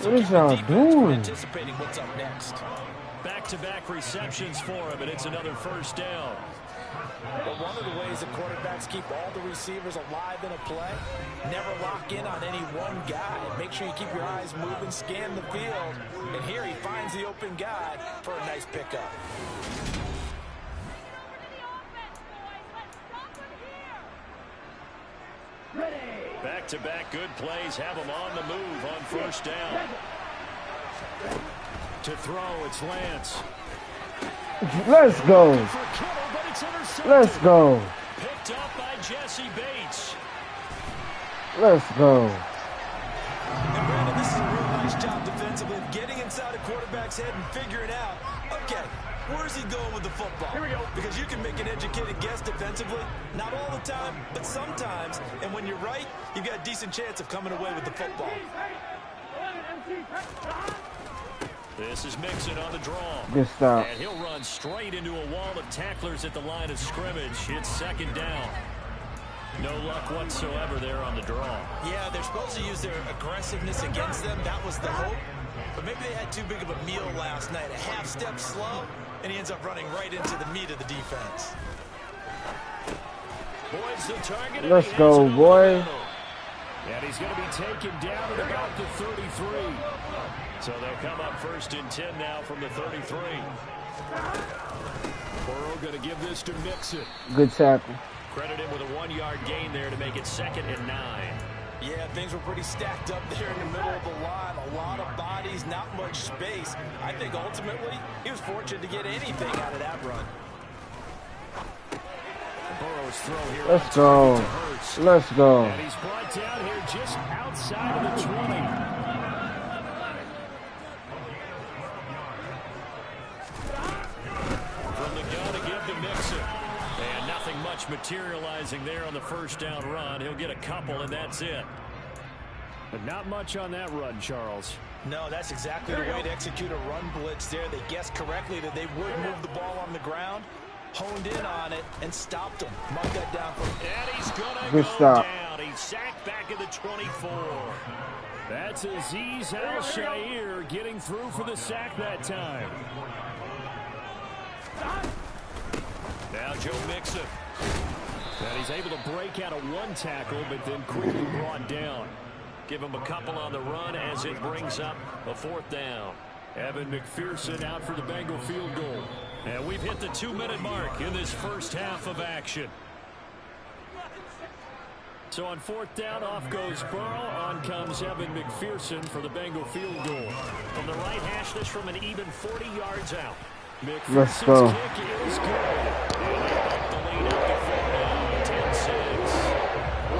What is y'all doing? Anticipating what's up next. back-to-back receptions for him, and it's another first down. Well, one of the ways that quarterbacks keep all the receivers alive in a play, never lock in on any one guy. Make sure you keep your eyes moving, scan the field, and here he finds the open guy for a nice pickup. Back-to-back good plays have him on the move on first down. To throw, it's Lance. Let's go. Let's go. Picked up by Jesse Bates. Let's go. And Brandon, this is a real nice job defensively of getting inside a quarterback's head and figuring out, okay, where's he going with the football? Here we go. Because you can make an educated guess defensively. Not all the time, but sometimes. And when you're right, you've got a decent chance of coming away with the football. This is Mixon on the draw. Good stop. And he'll run straight into a wall of tacklers at the line of scrimmage. It's second down. No luck whatsoever there on the draw. Yeah, they're supposed to use their aggressiveness against them. That was the hope. But maybe they had too big of a meal last night. A half step slow, and he ends up running right into the meat of the defense. Boyd's the target. Let's go, boy. And he's going to be taken down at about the 33. So they'll come up first and 10 now from the 33. Burrow going to give this to Mixon. Good tackle. Credit him with a 1-yard gain there to make it 2nd and 9. Yeah, things were pretty stacked up there in the middle of the line. A lot of bodies, not much space. I think ultimately he was fortunate to get anything out of that run. Burrow's throw here. Let's go. Let's go. And he's brought down here just outside of the 20. Much materializing there on the first down run. He'll get a couple, and that's it. But not much on that run, Charles. No, that's exactly the way to execute a run blitz there. They guessed correctly that they would move the ball on the ground, honed in on it, and stopped him. Mark that down for him. And he's going to Good go stop. down. He's sacked back at the 24. That's Azeez Al-Shaair getting through for the sack that time. Now Joe Mixon. And he's able to break out of one tackle, but then quickly brought down. Give him a couple on the run as it brings up a 4th down. Evan McPherson out for the Bengal field goal. And we've hit the 2-minute mark in this first half of action. So on 4th down, off goes Burrow. On comes Evan McPherson for the Bengal field goal. From the right hash, this from an even 40 yards out. Let's go. Kick is good. And they back the lead up to 4 now, 10-6.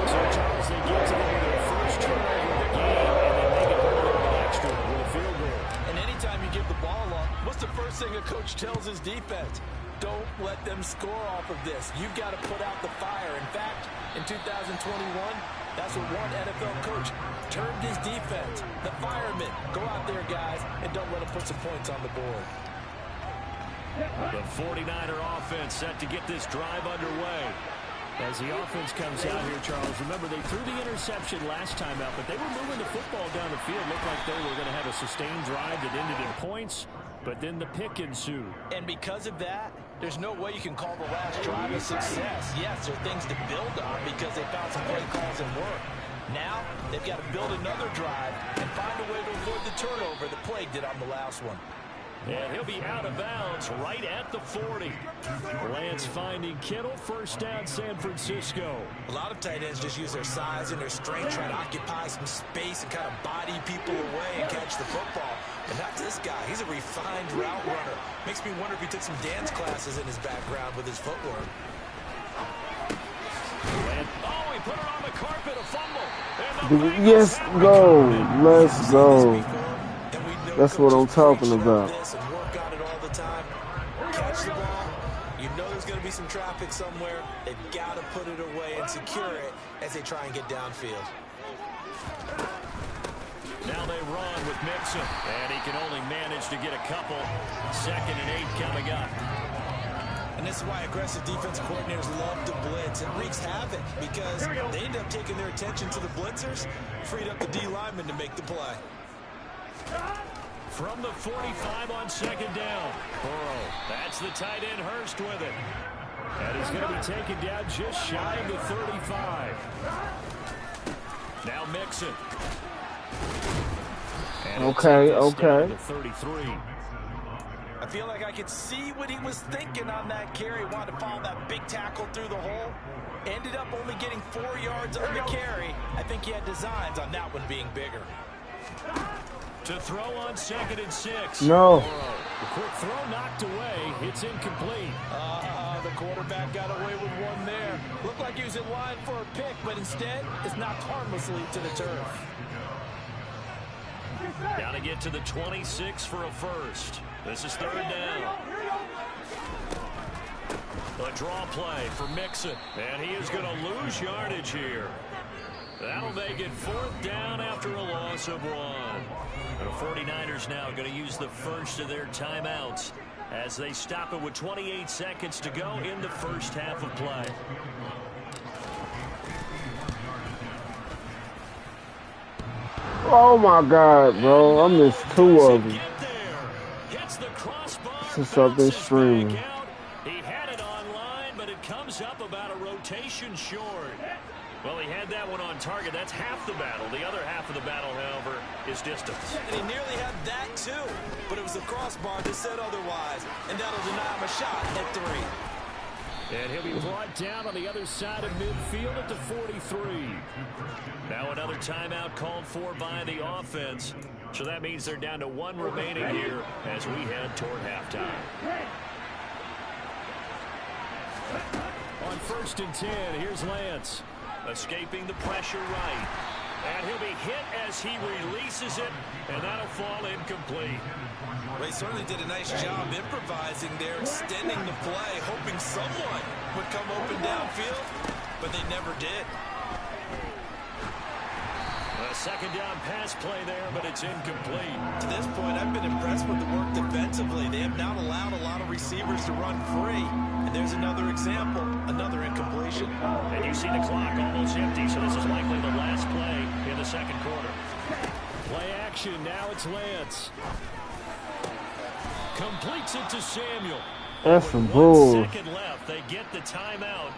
So, Charles, they get to their first turnover of the game, and they make it a little bit extra with a field goal. And anytime you give the ball up, what's the first thing a coach tells his defense? Don't let them score off of this. You've got to put out the fire. In fact, in 2021, that's what one NFL coach termed his defense. The firemen. Go out there, guys, and don't let them put some points on the board. The 49er offense set to get this drive underway. As the offense comes out here, Charles, remember they threw the interception last time out, but they were moving the football down the field. Looked like they were going to have a sustained drive that ended in points, but then the pick ensued. And because of that, there's no way you can call the last drive a success. Yes, there are things to build on because they found some play calls and work. Now, they've got to build another drive and find a way to avoid the turnover that plagued it on the last one. And he'll be out of bounds right at the 40. Lance finding Kittle, first down San Francisco. A lot of tight ends just use their size and their strength, try to occupy some space and kind of body people away and catch the football. But not this guy. He's a refined route runner. Makes me wonder if he took some dance classes in his background with his footwork. And, oh, he put it on the carpet, a fumble. Yes, go. Let's go. That's what I'm talking about. And work on it all the time. Catch the ball. You know there's going to be some traffic somewhere. They've got to put it away and secure it as they try and get downfield. Now they run with Mixon, and he can only manage to get a couple. 2nd and 8 coming up. And this is why aggressive defensive coordinators love to blitz. It wreaks havoc because they end up taking their attention to the blitzers, freed up the D lineman to make the play. From the 45 on second down. Burrow. That's the tight end Hurst with it. And he's going to be taken down just shy of the 35. Now Mixon. Okay. The 33. I feel like I could see what he was thinking on that carry. Wanted to follow that big tackle through the hole. Ended up only getting 4 yards on the carry. I think he had designs on that one being bigger. To throw on 2nd and 6. No. The quick throw knocked away. It's incomplete. The quarterback got away with one there. Looked like he was in line for a pick, but instead it's knocked harmlessly to the turf. Got to get to the 26 for a first. This is 3rd down. A draw play for Mixon. And he is going to lose yardage here. That'll make it 4th down after a loss of 1. The 49ers now going to use the first of their timeouts as they stop it with 28 seconds to go in the first half of play. Oh my God, bro! I missed 2 of them. This is something streaming. He had it online, but it comes up about a rotation short. Well, he had that one on target. That's half the battle. The other half of the battle, however, is distance. And he nearly had that, too. But it was the crossbar that said otherwise. And that'll deny him a shot at 3. And he'll be brought down on the other side of midfield at the 43. Now another timeout called for by the offense. So that means they're down to 1 remaining here as we head toward halftime. On 1st and 10, here's Lance. Escaping the pressure right. And he'll be hit as he releases it, and that'll fall incomplete. Well, he certainly did a nice job improvising there, extending the play, hoping someone would come open downfield, but they never did. A 2nd down pass play there, but it's incomplete. To this point, I've been impressed with the work defensively. They have not allowed a lot of receivers to run free. And there's another example, another incompletion. And you see the clock almost empty, so this is likely the last play in the 2nd quarter. Play action, now it's Lance. Completes it to Samuel. That's some With bull. 1 second left, they get the timeout,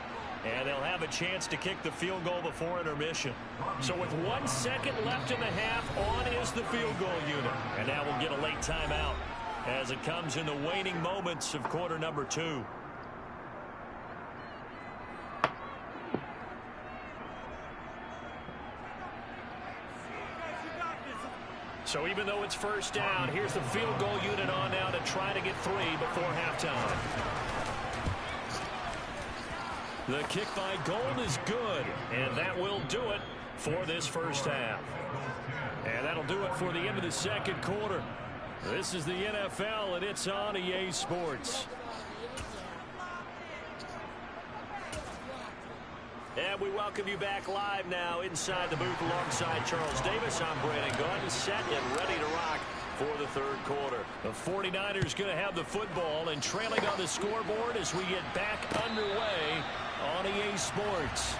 and they'll have a chance to kick the field goal before intermission. So with 1 second left in the half, on is the field goal unit. And now we'll get a late timeout as it comes in the waning moments of quarter number 2. So even though it's 1st down, here's the field goal unit on now to try to get 3 before halftime. The kick by Gold is good, and that will do it for this first half. And that'll do it for the end of the 2nd quarter. This is the NFL, and it's on EA Sports. And we welcome you back live now inside the booth alongside Charles Davis. I'm Brandon Gaudin, set and ready to rock for the 3rd quarter. The 49ers going to have the football and trailing on the scoreboard as we get back underway on EA Sports.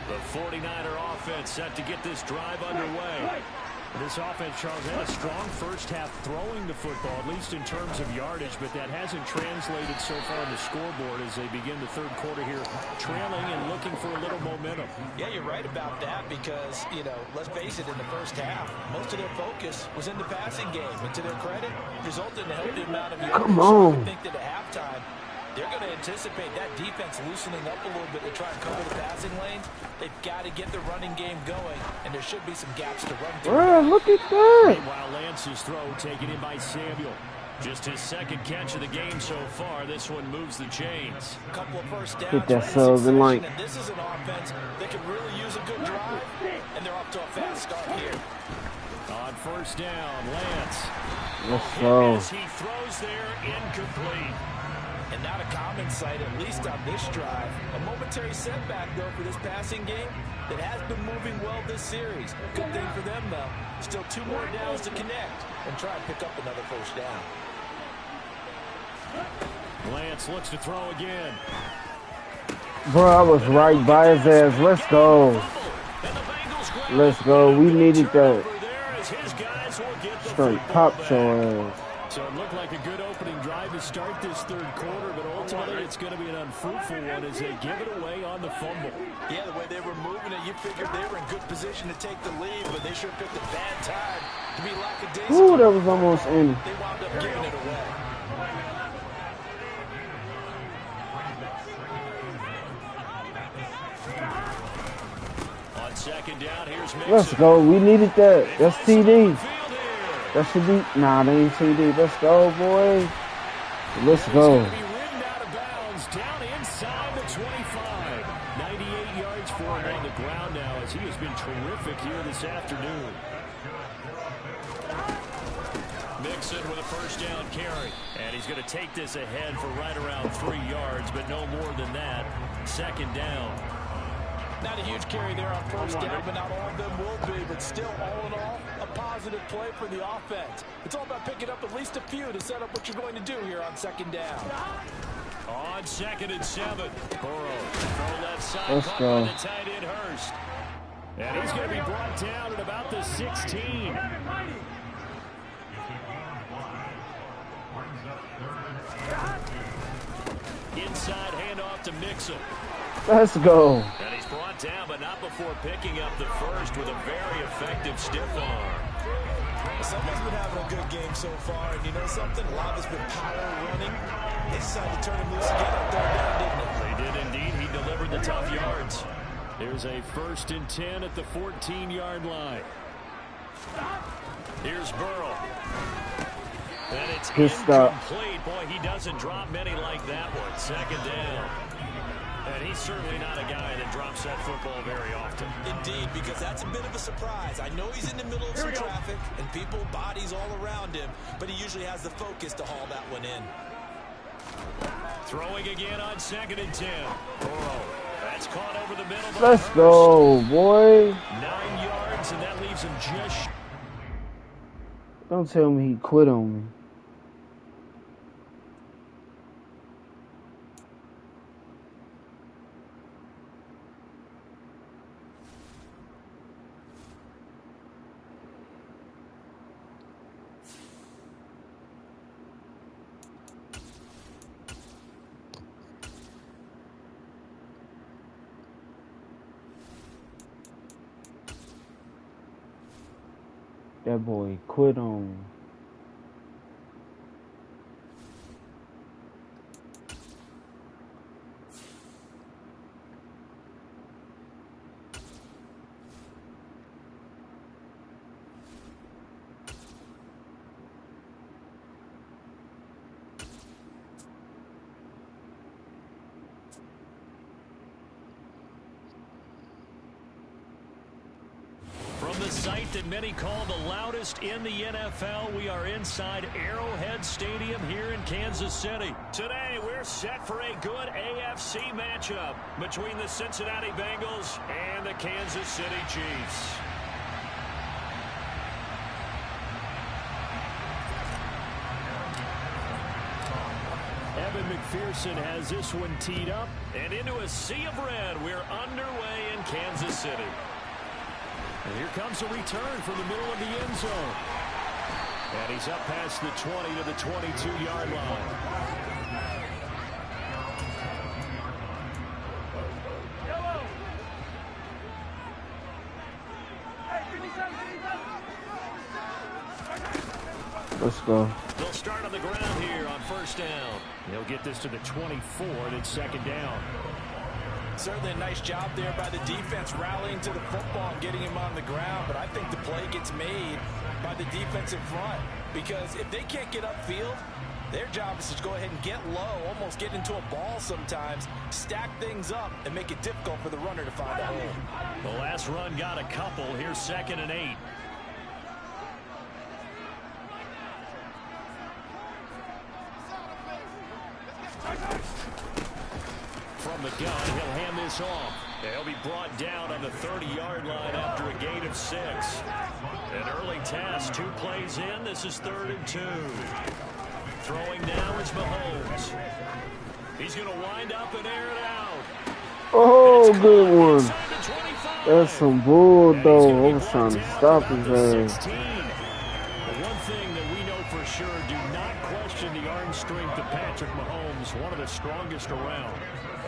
The 49er offense set to get this drive underway. This offense, Charles, had a strong first half throwing the football, at least in terms of yardage, but that hasn't translated so far on the scoreboard as they begin the 3rd quarter here, trailing and looking for a little momentum. Yeah, you're right about that because, you know, let's face it, in the first half, most of their focus was in the passing game. And to their credit, resulted in a healthy amount of yardage. Come on. I think that at halftime, they're going to anticipate that defense loosening up a little bit to try and cover the passing lane. They've got to get the running game going, and there should be some gaps to run through. Bro, look at that. Meanwhile, Lance's throw taken in by Samuel. Just his 2nd catch of the game so far. This one moves the chains. A couple of first downs. Hit that Sullivan line. And this is an offense that could really use a good drive, and they're off to a fast start here. On 1st down, Lance. Let's go. As he throws there, incomplete. And not a common sight, at least on this drive. A momentary setback, though, for this passing game that has been moving well this series. Good thing for them, though. Still 2 more downs to connect and try and pick up another first down. Lance looks to throw again. Bro, I was right by his ass. Let's go. Let's go. We needed that. Straight pop your ass. So it looked like a good opening drive to start this third quarter, but ultimately it's going to be an unfruitful one as they give it away on the fumble. Yeah, the way they were moving it, you figured they were in good position to take the lead, but they sure picked a bad time to be lackadaisical. Ooh, that was almost in. They wound up giving it away. On second down, here's Mixon. Let's go. We needed that. That's TD. That should be. Nah, they ain't TD. Let's go, boy. Let's go. Be ridden out of bounds, down inside the 25. 98 yards for him on the ground now as he has been terrific here this afternoon. Mixon with a first down carry. And he's going to take this ahead for right around 3 yards, but no more than that. Second down. Not a huge carry there on first down, but not all of them will be. But still, all in all, a positive play for the offense. It's all about picking up at least a few to set up what you're going to do here on second down. On 2nd and 7. Burrow, throw left side, Let's caught go. by the tight end Hurst. And he's going to be brought down at about the 16. Inside handoff to Mixon. Let's go. And he's brought down, but not before picking up the first with a very effective stiff arm. Someone's been having a good game so far, and you know something? A lot of it's been power running. They decided to turn him loose again on third down, didn't they? They did indeed. He delivered the tough yards. Here's a 1st and 10 at the 14-yard line. Here's Burrow. And it's Good stop. incomplete. Boy, he doesn't drop many like that one. Second down. And he's certainly not a guy that drops that football very often. Indeed, because that's a bit of a surprise. I know he's in the middle of some traffic and people, bodies all around him, but he usually has the focus to haul that one in. Throwing again on 2nd and 10. Burrow. That's caught over the middle. Let's go, boy. 9 yards, and that leaves him just... Don't tell me he quit on me. That boy quit on me. From the site that many call the loudest in the NFL, we are inside Arrowhead Stadium here in Kansas City. Today, we're set for a good AFC matchup between the Cincinnati Bengals and the Kansas City Chiefs. Evan McPherson has this one teed up, and into a sea of red, we're underway in Kansas City. And here comes a return from the middle of the end zone. And he's up past the 20 to the 22-yard line. Let's go. They'll start on the ground here on first down. They'll get this to the 24, then second down. Certainly a nice job there by the defense rallying to the football and getting him on the ground, but I think the play gets made by the defensive front because if they can't get upfield, their job is to go ahead and get low, almost get into a ball sometimes, stack things up, and make it difficult for the runner to find a hole. The last run got a couple. Here's 2nd and 8. From the gun, he'll hand this off. He'll be brought down on the 30-yard line after a gain of 6. An early task, 2 plays in. This is 3rd and 2. Throwing now is Mahomes. He's going to wind up and air it out. Oh, good one. That's some bull, though. I was trying to stop his ass. One thing that we know for sure, do not question the arm strength of Patrick Mahomes, one of the strongest around.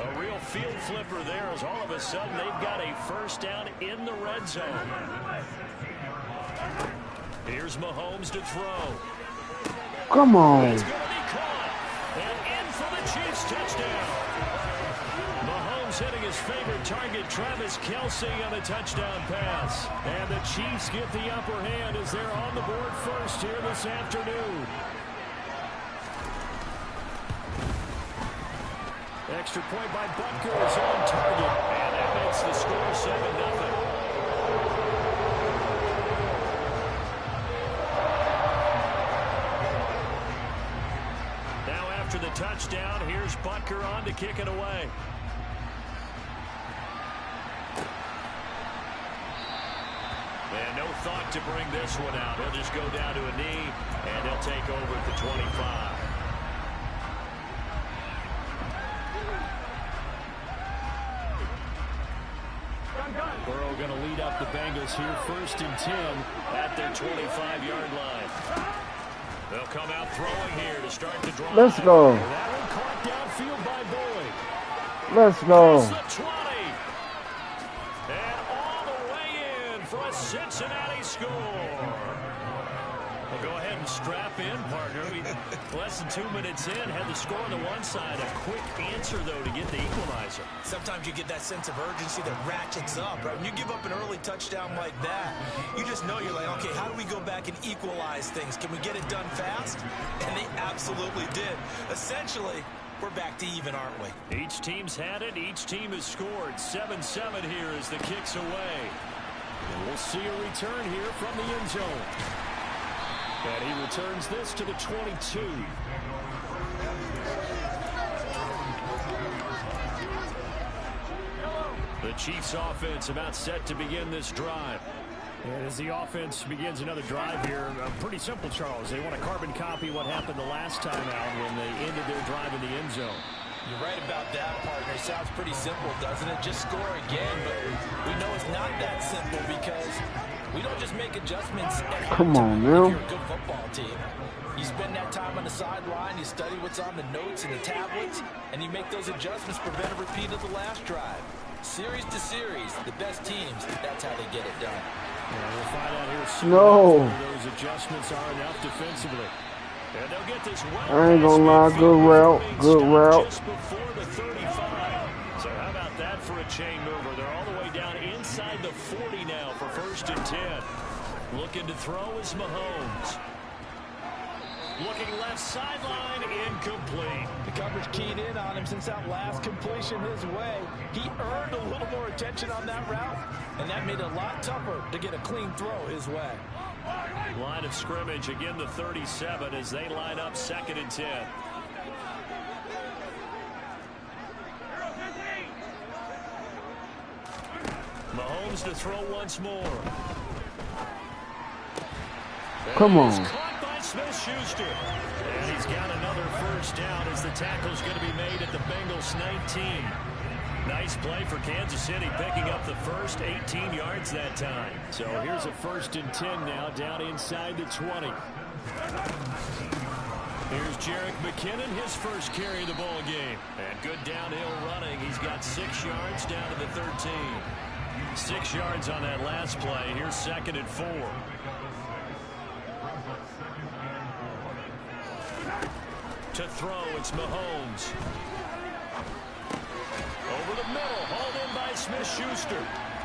A real field flipper there as all of a sudden they've got a first down in the red zone. Here's Mahomes to throw. Come on. It's going to be caught. And in for the Chiefs touchdown. Mahomes hitting his favorite target, Travis Kelce, on the touchdown pass. And the Chiefs get the upper hand as they're on the board first here this afternoon. Extra point by Butker is on target. And that makes the score 7-0. The touchdown. Here's Butker on to kick it away. And no thought to bring this one out. He'll just go down to a knee, and he'll take over at the 25. Burrow going to lead up the Bengals here, 1st and 10 at their 25-yard line. They'll come out throwing here to start the drive. Let's go. That one caught downfield by Boyd. Let's go. The 20. And all the way in for a Cincinnati score. Well, go ahead and strap in, partner. Less than 2 minutes in, had the score on the one side. A quick answer, though, to get the equalizer. Sometimes you get that sense of urgency that ratchets up, right? When you give up an early touchdown like that, you just know you're like, okay, how do we go back and equalize things? Can we get it done fast? And they absolutely did. Essentially, we're back to even, aren't we? Each team's had it. Each team has scored. 7-7 here as the kick's away. And we'll see a return here from the end zone. And he returns this to the 22. The Chiefs offense about set to begin this drive. And as the offense begins another drive here, pretty simple, Charles. They want to carbon copy what happened the last time out when they ended their drive in the end zone. You're right about that, partner. Sounds pretty simple, doesn't it? Just score again, but we know it's not that simple because we don't just make adjustments every Come on, time now. if you're a good football team. You spend that time on the sideline, you study what's on the notes and the tablets, and you make those adjustments, prevent a repeat of the last drive. Series to series, the best teams, that's how they get it done. Yeah, we'll find out here soon. No. Those adjustments are enough defensively. And they'll get this well. I ain't gonna lie, good route, good route. Just before the 35. So how about that for a chain mover? They're all the way down inside the 40 now for 1st and 10. Looking to throw is Mahomes. Looking left sideline, incomplete. The coverage keyed in on him since that last completion his way. He earned a little more attention on that route, and that made it a lot tougher to get a clean throw his way. Line of scrimmage, again the 37 as they line up 2nd and 10. Mahomes to throw once more. Come on. Caught by Smith-Schuster. And he's got another first down as the tackle's going to be made at the Bengals 19. Nice play for Kansas City, picking up the first 18 yards that time. So here's a 1st and 10 now, down inside the 20. Here's Jerick McKinnon, his first carry of the ball game. And good downhill running. He's got 6 yards down to the 13. 6 yards on that last play. Here's 2nd and 4. To throw, it's Mahomes. Over the middle, hauled in by Smith-Schuster.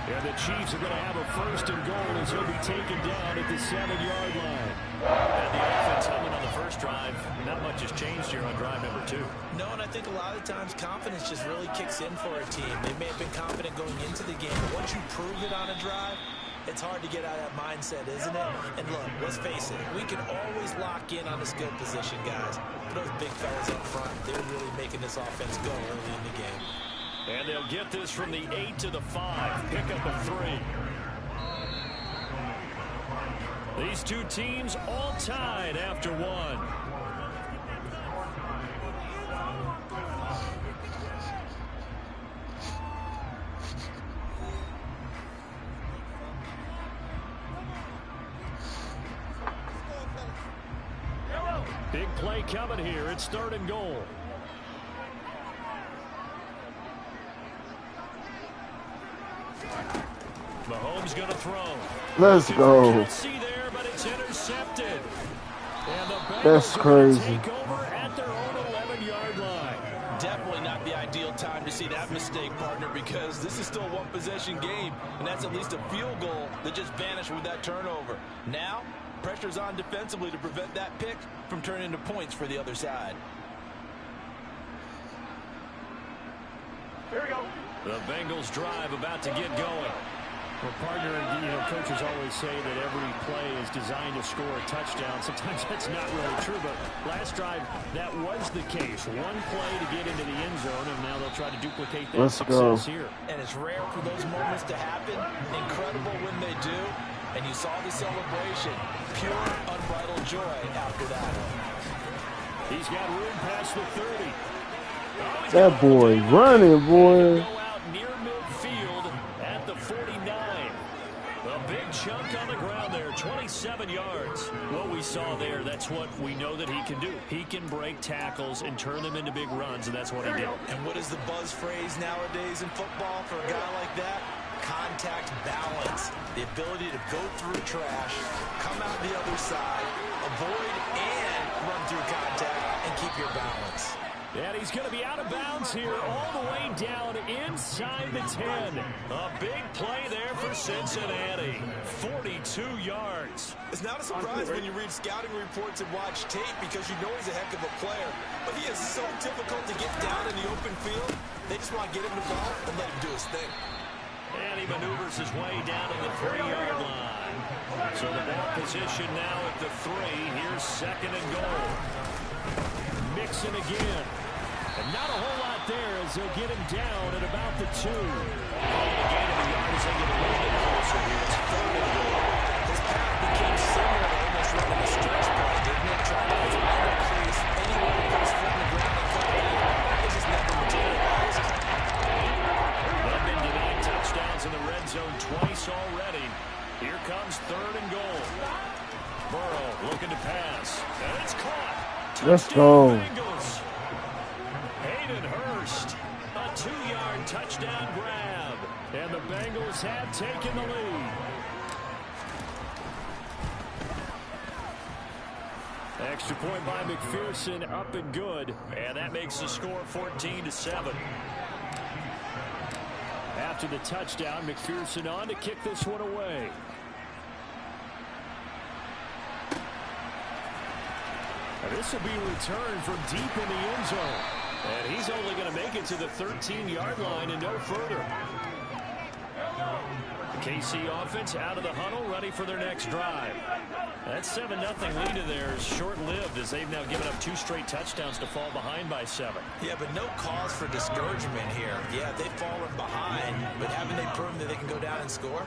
And the Chiefs are going to have a 1st and goal as he'll be taken down at the 7-yard line. And the offense humming on the first drive. Not much has changed here on drive number 2. No, and I think a lot of times confidence just really kicks in for a team. They may have been confident going into the game, but once you prove it on a drive, it's hard to get out of that mindset, isn't it? And look, let's face it, we can always lock in on the skill position, guys. But those big fellas up front, they're really making this offense go early in the game. And they'll get this from the 8 to the 5. Pick up a 3. These two teams all tied after 1. Big play coming here. It's 3rd and goal. Mahomes going to throw. Let's go. There, but it's intercepted. And the That's crazy. take over at their own 11-yard line. Definitely not the ideal time to see that mistake, partner, because this is still a one-possession game, and that's at least a field goal that just vanished with that turnover. Now, pressure's on defensively to prevent that pick from turning into points for the other side. Here we go. The Bengals drive about to get going. Well, partner, coaches always say that every play is designed to score a touchdown. Sometimes that's not really true, but last drive, that was the case. One play to get into the end zone, and now they'll try to duplicate that success here. And it's rare for those moments to happen. Incredible when they do. And you saw the celebration. Pure, unbridled joy after that. He's got room past the 30. That boy running, boy. Go out near midfield at the 49. A big chunk on the ground there, 27 yards. What we saw there, that's what we know that he can do. He can break tackles and turn them into big runs, and that's what he did. And what is the buzz phrase nowadays in football for a guy like that? Contact balance. The ability to go through trash, come out the other side, avoid and run through contact, and keep your balance. And he's going to be out of bounds here all the way down inside the 10. A big play there for Cincinnati. 42 yards. It's not a surprise when you read scouting reports and watch tape because you know he's a heck of a player. But he is so difficult to get down in the open field. They just want to get him the ball and let him do his thing. And he maneuvers his way down to the 3-yard line. So the ball position now at the 3. Here's 2nd and goal. Mixon again. And not a whole lot there as they'll get him down at about the 2. And a gain of a yard as they get a little bit closer here. It's 3rd and goal. His path became similar to almost running a stretch play, didn't it? Trying to hit his angle crease anywhere to put his foot in the ground and cut it in. It just never materialized. They've been denied touchdowns in the red zone twice already. Here comes 3rd and goal. Burrow looking to pass. And it's caught. Let's go. Bengals. Hayden Hurst, a 2-yard touchdown grab. And the Bengals have taken the lead. Extra point by McPherson, up and good. And that makes the score 14-7. After the touchdown, McPherson on to kick this one away. This will be returned from deep in the end zone. And he's only going to make it to the 13-yard line and no further. The KC offense out of the huddle, ready for their next drive. That 7-0 lead of theirs short-lived as they've now given up 2 straight touchdowns to fall behind by 7. Yeah, but no cause for discouragement here. Yeah, they've fallen behind, but haven't they proven that they can go down and score?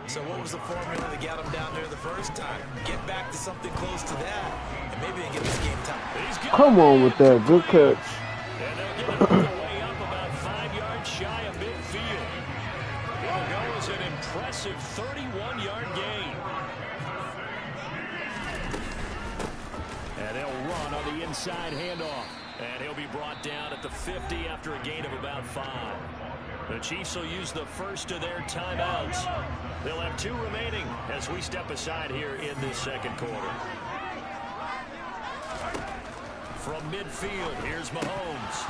So what was the formula that got them down there the first time? Get back to something close to that, and maybe they get this game time. Come on with that. Good catch. And they'll get it all the way up about 5 yards shy of midfield. It'll go as an impressive 31-yard gain. And they'll run on the inside handoff. And he'll be brought down at the 50 after a gain of about 5. The Chiefs will use the first of their timeouts. They'll have 2 remaining as we step aside here in this second quarter. From midfield, here's Mahomes.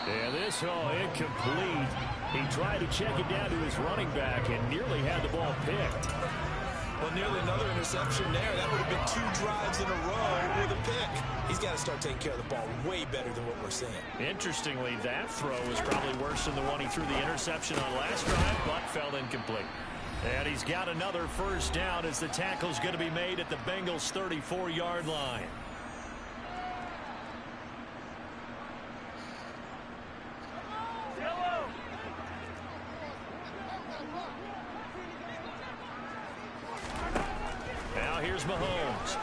And this, incomplete. He tried to check it down to his running back and nearly had the ball picked. Well, nearly another interception there. That would have been 2 drives in a row with a pick. He's got to start taking care of the ball way better than what we're seeing. Interestingly, that throw was probably worse than the one he threw the interception on last drive, but fell incomplete. And he's got another first down as the tackle's going to be made at the Bengals' 34-yard line. Now here's Mahomes.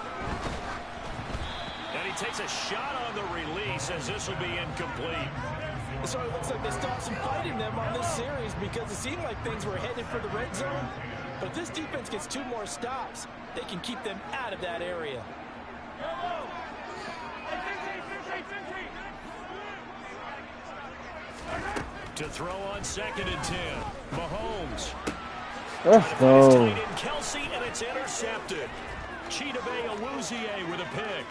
And he takes a shot on the release as this will be incomplete. So it looks like they stopped some fight in them on this series because it seemed like things were headed for the red zone. But if this defense gets 2 more stops, they can keep them out of that area. To throw on 2nd and 10. Mahomes. Let's go. Tight end Kelsey, and it's intercepted. Chidobe Awuzie with a pick.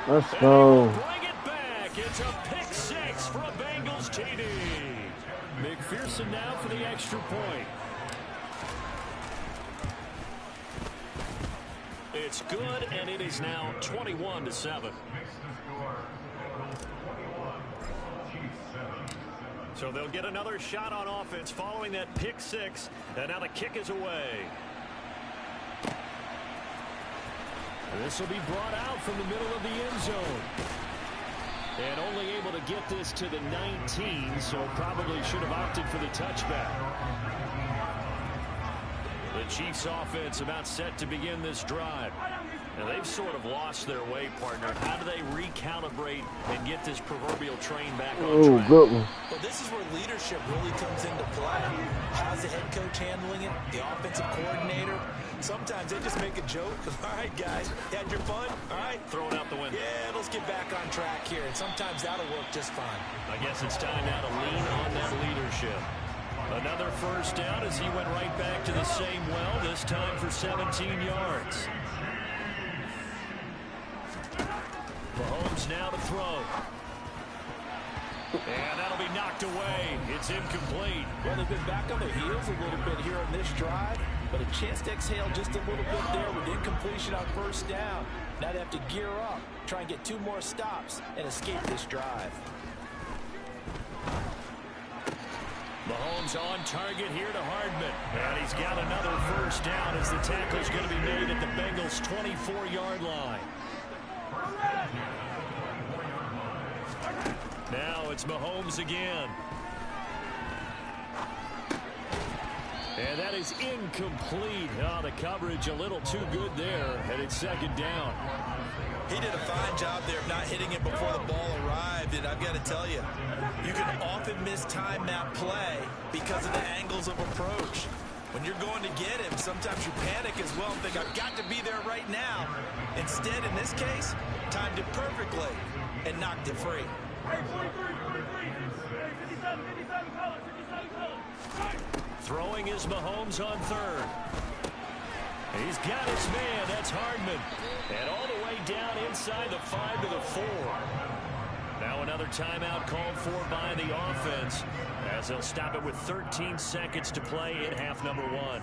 Let's go. Bring it back. It's a pick 6 for a Bengals TD. McPherson now for the extra point. It's good, and it is now 21-7. So they'll get another shot on offense following that pick 6, and now the kick is away. This will be brought out from the middle of the end zone. And only able to get this to the 19, so probably should have opted for the touchback. The Chiefs offense about set to begin this drive. Now they've sort of lost their way, partner. How do they recalibrate and get this proverbial train back on track? Good one. Well, this is where leadership really comes into play. How's the head coach handling it? The offensive coordinator? Sometimes they just make a joke. All right, guys, had your fun? All right. Throw it out the window. Yeah, let's get back on track here. And sometimes that'll work just fine. I guess it's time now to lean on that leadership. Another first down as he went right back to the same well, this time for 17 yards. Mahomes now to throw. And that'll be knocked away. It's incomplete. Well, they've been back on their heels a little bit here on this drive, but a chance to exhale just a little bit there with incompletion on first down. Now they have to gear up, try and get 2 more stops, and escape this drive. Mahomes on target here to Hardman. And he's got another first down as the tackle's going to be made at the Bengals' 24-yard line. Now it's Mahomes again. And that is incomplete. Oh, the coverage a little too good there, and it's 2nd down. He did a fine job there of not hitting it before the ball arrived, and I've got to tell you, you can often mistime that play because of the angles of approach. When you're going to get him, sometimes you panic as well and think, I've got to be there right now. Instead, in this case, timed it perfectly and knocked it free. Throwing is Mahomes on 3rd. He's got his man. That's Hardman. And all the way down inside the 5 to the 4. Now another timeout called for by the offense as they'll stop it with 13 seconds to play in half number 1.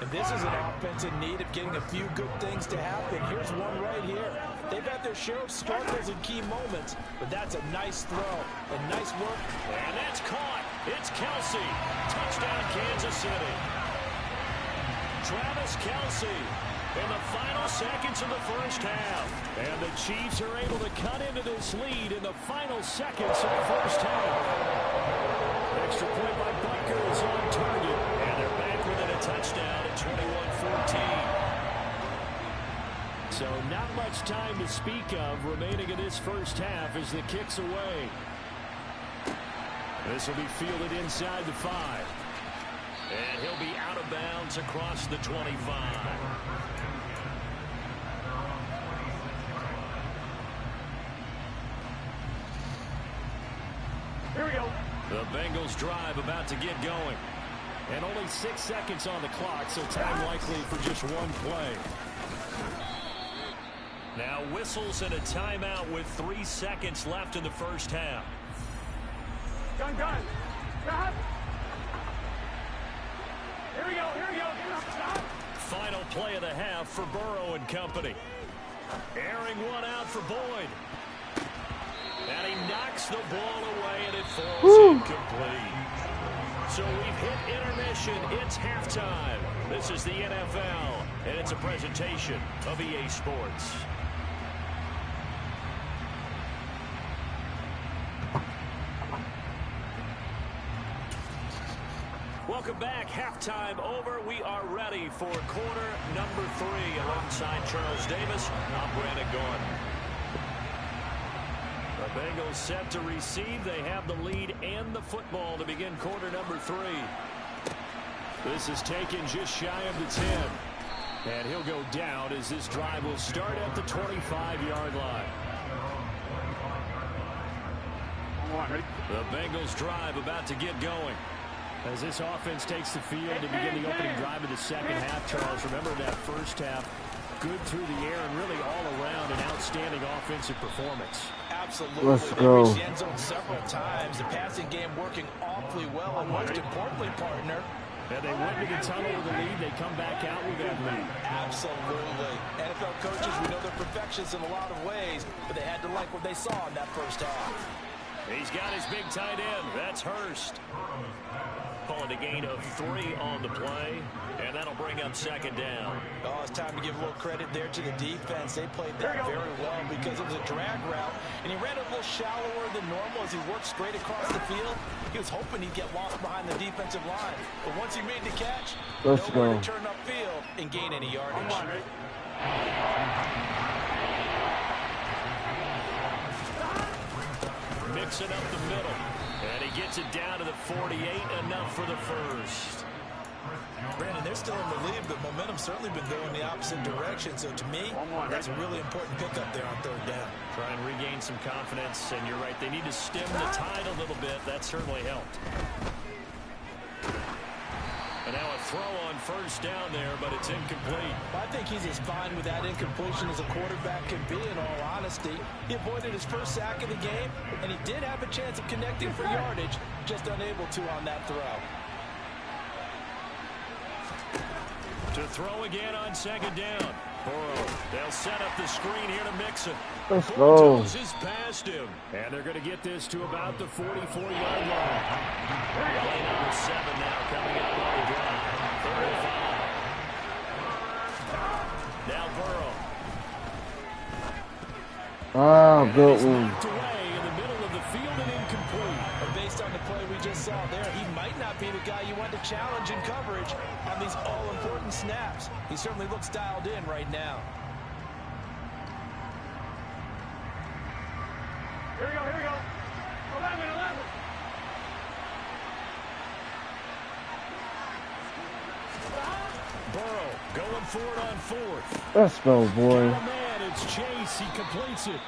And this is an offense in need of getting a few good things to happen. Here's one right here. They've had their share of struggles in key moments, but that's a nice throw. A nice work. And that's caught. It's Kelsey. Touchdown, Kansas City. Travis Kelsey in the final seconds of the first half. And the Chiefs are able to cut into this lead in the final seconds of the first half. Extra point by Butker is on target. And they're back within a touchdown at 21-14. So not much time to speak of remaining in this first half as the kick's away. This will be fielded inside the 5. And he'll be out of bounds across the 25. Here we go. The Bengals drive about to get going. And only 6 seconds on the clock, so time likely for just one play. Now whistles and a timeout with 3 seconds left in the first half. Gun. Stop. Here we go. Stop. Final play of the half for Burrow and company. Airing one out for Boyd. And he knocks the ball away, and it falls incomplete. So we've hit intermission. It's halftime. This is the NFL, and it's a presentation of EA Sports. Welcome back. Halftime over. We are ready for quarter number 3. Alongside Charles Davis, I'm Brandon Gordon. The Bengals set to receive. They have the lead and the football to begin quarter number 3. This is taken just shy of the 10. And he'll go down as this drive will start at the 25-yard line. The Bengals drive about to get going. As this offense takes the field to begin the opening drive of the second half, Charles, remember that first half, good through the air and really all around an outstanding offensive performance. Absolutely. Let's They go. reached the end zone several times. The passing game working awfully well, and most importantly, partner, And they went to the tunnel with the lead. They come back out with that lead. absolutely. NFL coaches, we know they're perfectionists in a lot of ways, but they had to like what they saw in that first half. He's got his big tight end. That's Hurst. Calling a gain of 3 on the play, and that'll bring up second down. Oh, it's time to give a little credit there to the defense. They played that very well because it was a drag route, and he ran it a little shallower than normal as he worked straight across the field. He was hoping he'd get lost behind the defensive line, but once he made the catch, nowhere to turn upfield and gain any yardage. Mixing up the middle, and he gets it down to the 48, enough for the first. Brandon, they're still in the lead, but momentum's certainly been going the opposite direction. So to me, that's a really important pickup there on third down. Try and regain some confidence, and you're right, they need to stem the tide a little bit. That certainly helped. And now a throw on first down there, but it's incomplete. I think he's as fine with that incompletion as a quarterback can be, in all honesty. He avoided his first sack of the game, and he did have a chance of connecting for yardage, just unable to on that throw. To throw again on second down. Burrow, they'll set up the screen here to Mixon. Let's go. Is past him. And they're going to get this to about the 44-yard line. Play number 7 now coming up on the drive. 35. Now Burrow. Ah, good He's one. knocked away in the middle of the field and incomplete. But based on the play we just saw there, he might not be the guy you want to challenge in coverage on these all-important snaps. He certainly looks dialed in right now. Here we go. 11. Burrow going for it on fourth. Let's go, boy. Got a man, it's Chase. He completes it.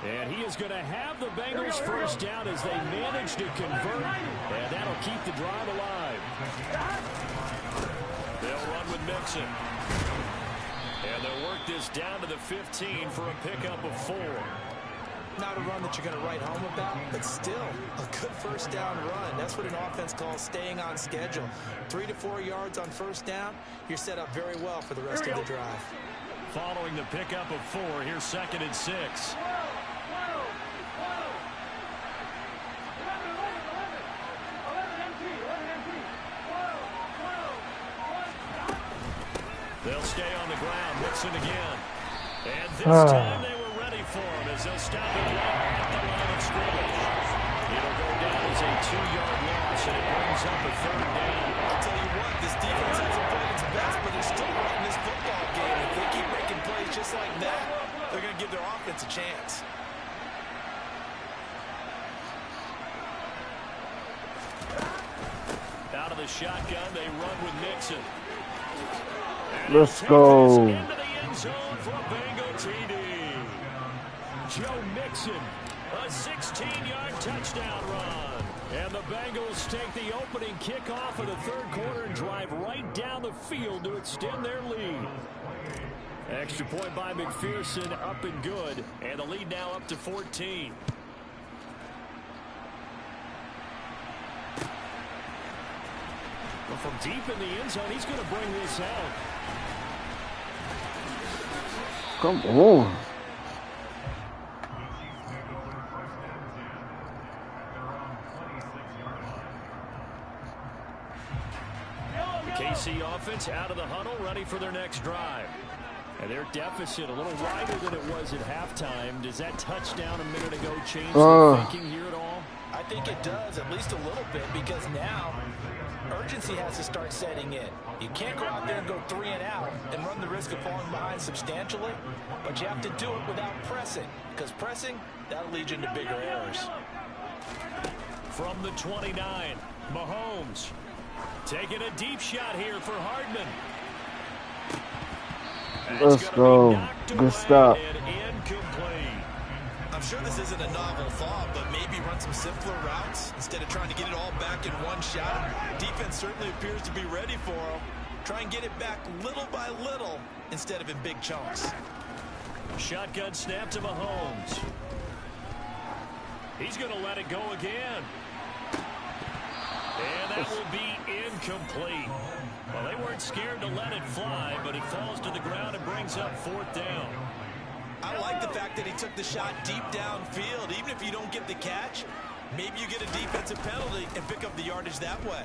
And he is going to have the Bengals first down as they manage to convert. And that'll keep the drive alive. They'll run with Mixon. And they'll work this down to the 15 for a pickup of 4. Not a run that you're going to write home about, but still a good first down run. That's what an offense calls staying on schedule. 3 to 4 yards on first down, you're set up very well for the rest of the drive. Following the pickup of 4, here's 2nd and 6. They'll stay on the ground. Mixon again. And this time they were ready for him as they'll stop it right at the line of scrimmage. It'll go down as a 2-yard loss, and it brings up a 3rd down. I'll tell you what, this defense hasn't played its best, but they're still right in this football game. If they keep making plays just like that, they're going to give their offense a chance. Out of the shotgun, they run with Mixon. Let's go. Into the end zone for a Bengal TD. Joe Mixon, a 16-yard touchdown run. And the Bengals take the opening kickoff of the 3rd quarter and drive right down the field to extend their lead. Extra point by McPherson, up and good. And the lead now up to 14. Well, from deep in the end zone, he's going to bring this out. Come on. KC offense out of the huddle, ready for their next drive. And their deficit a little wider than it was at halftime. Does that touchdown a minute ago change the thinking here at all? I think it does, at least a little bit, because now urgency has to start setting in. You can't go out there and go 3 and out and run the risk of falling behind substantially, but you have to do it without pressing, because pressing, that'll lead you into bigger errors. From the 29, Mahomes taking a deep shot here for Hardman. Let's go. Good stop. And incomplete. I'm sure this isn't a novel thought, but maybe run some simpler routes instead of trying to get it all back in one shot. Defense certainly appears to be ready for him. Try and get it back little by little instead of in big chunks. Shotgun snap to Mahomes. He's going to let it go again. And that will be incomplete. Well, they weren't scared to let it fly, but it falls to the ground and brings up 4th down. I like the fact that he took the shot deep downfield. Even if you don't get the catch, maybe you get a defensive penalty and pick up the yardage that way.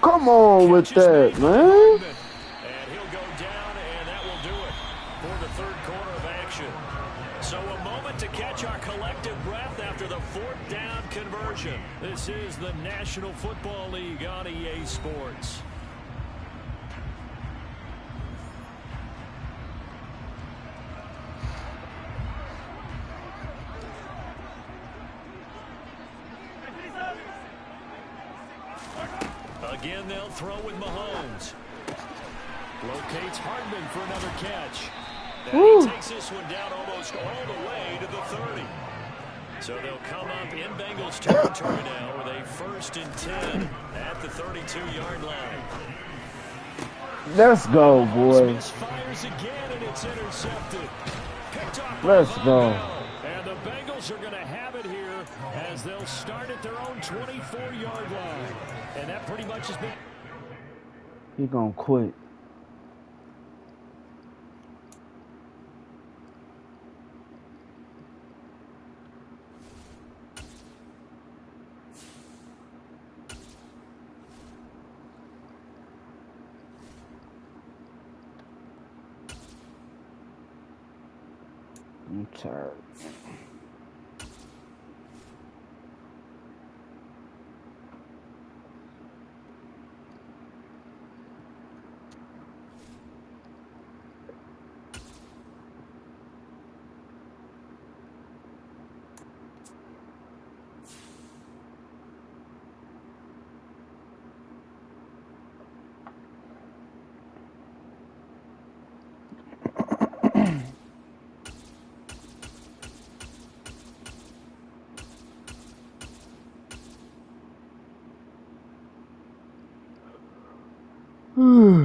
Come on with that, man. And he'll go down, and that will do it for the 3rd quarter of action. So a moment to catch our collective breath after the 4th down conversion. This is the National Football League on EA Sports. Again, they'll throw with Mahomes. Locates Hardman for another catch. And he takes this one down almost all the way to the 30. So they'll come up in Bengals territory now with a 1st and 10 at the 32-yard line. Let's go, boy. Misfires again, and it's intercepted. Picked off by Let's go. And the Bengals are going to have it here as they'll start at their own 24-yard line. And that pretty much has been... He gonna quit. I'm tired. Hmm.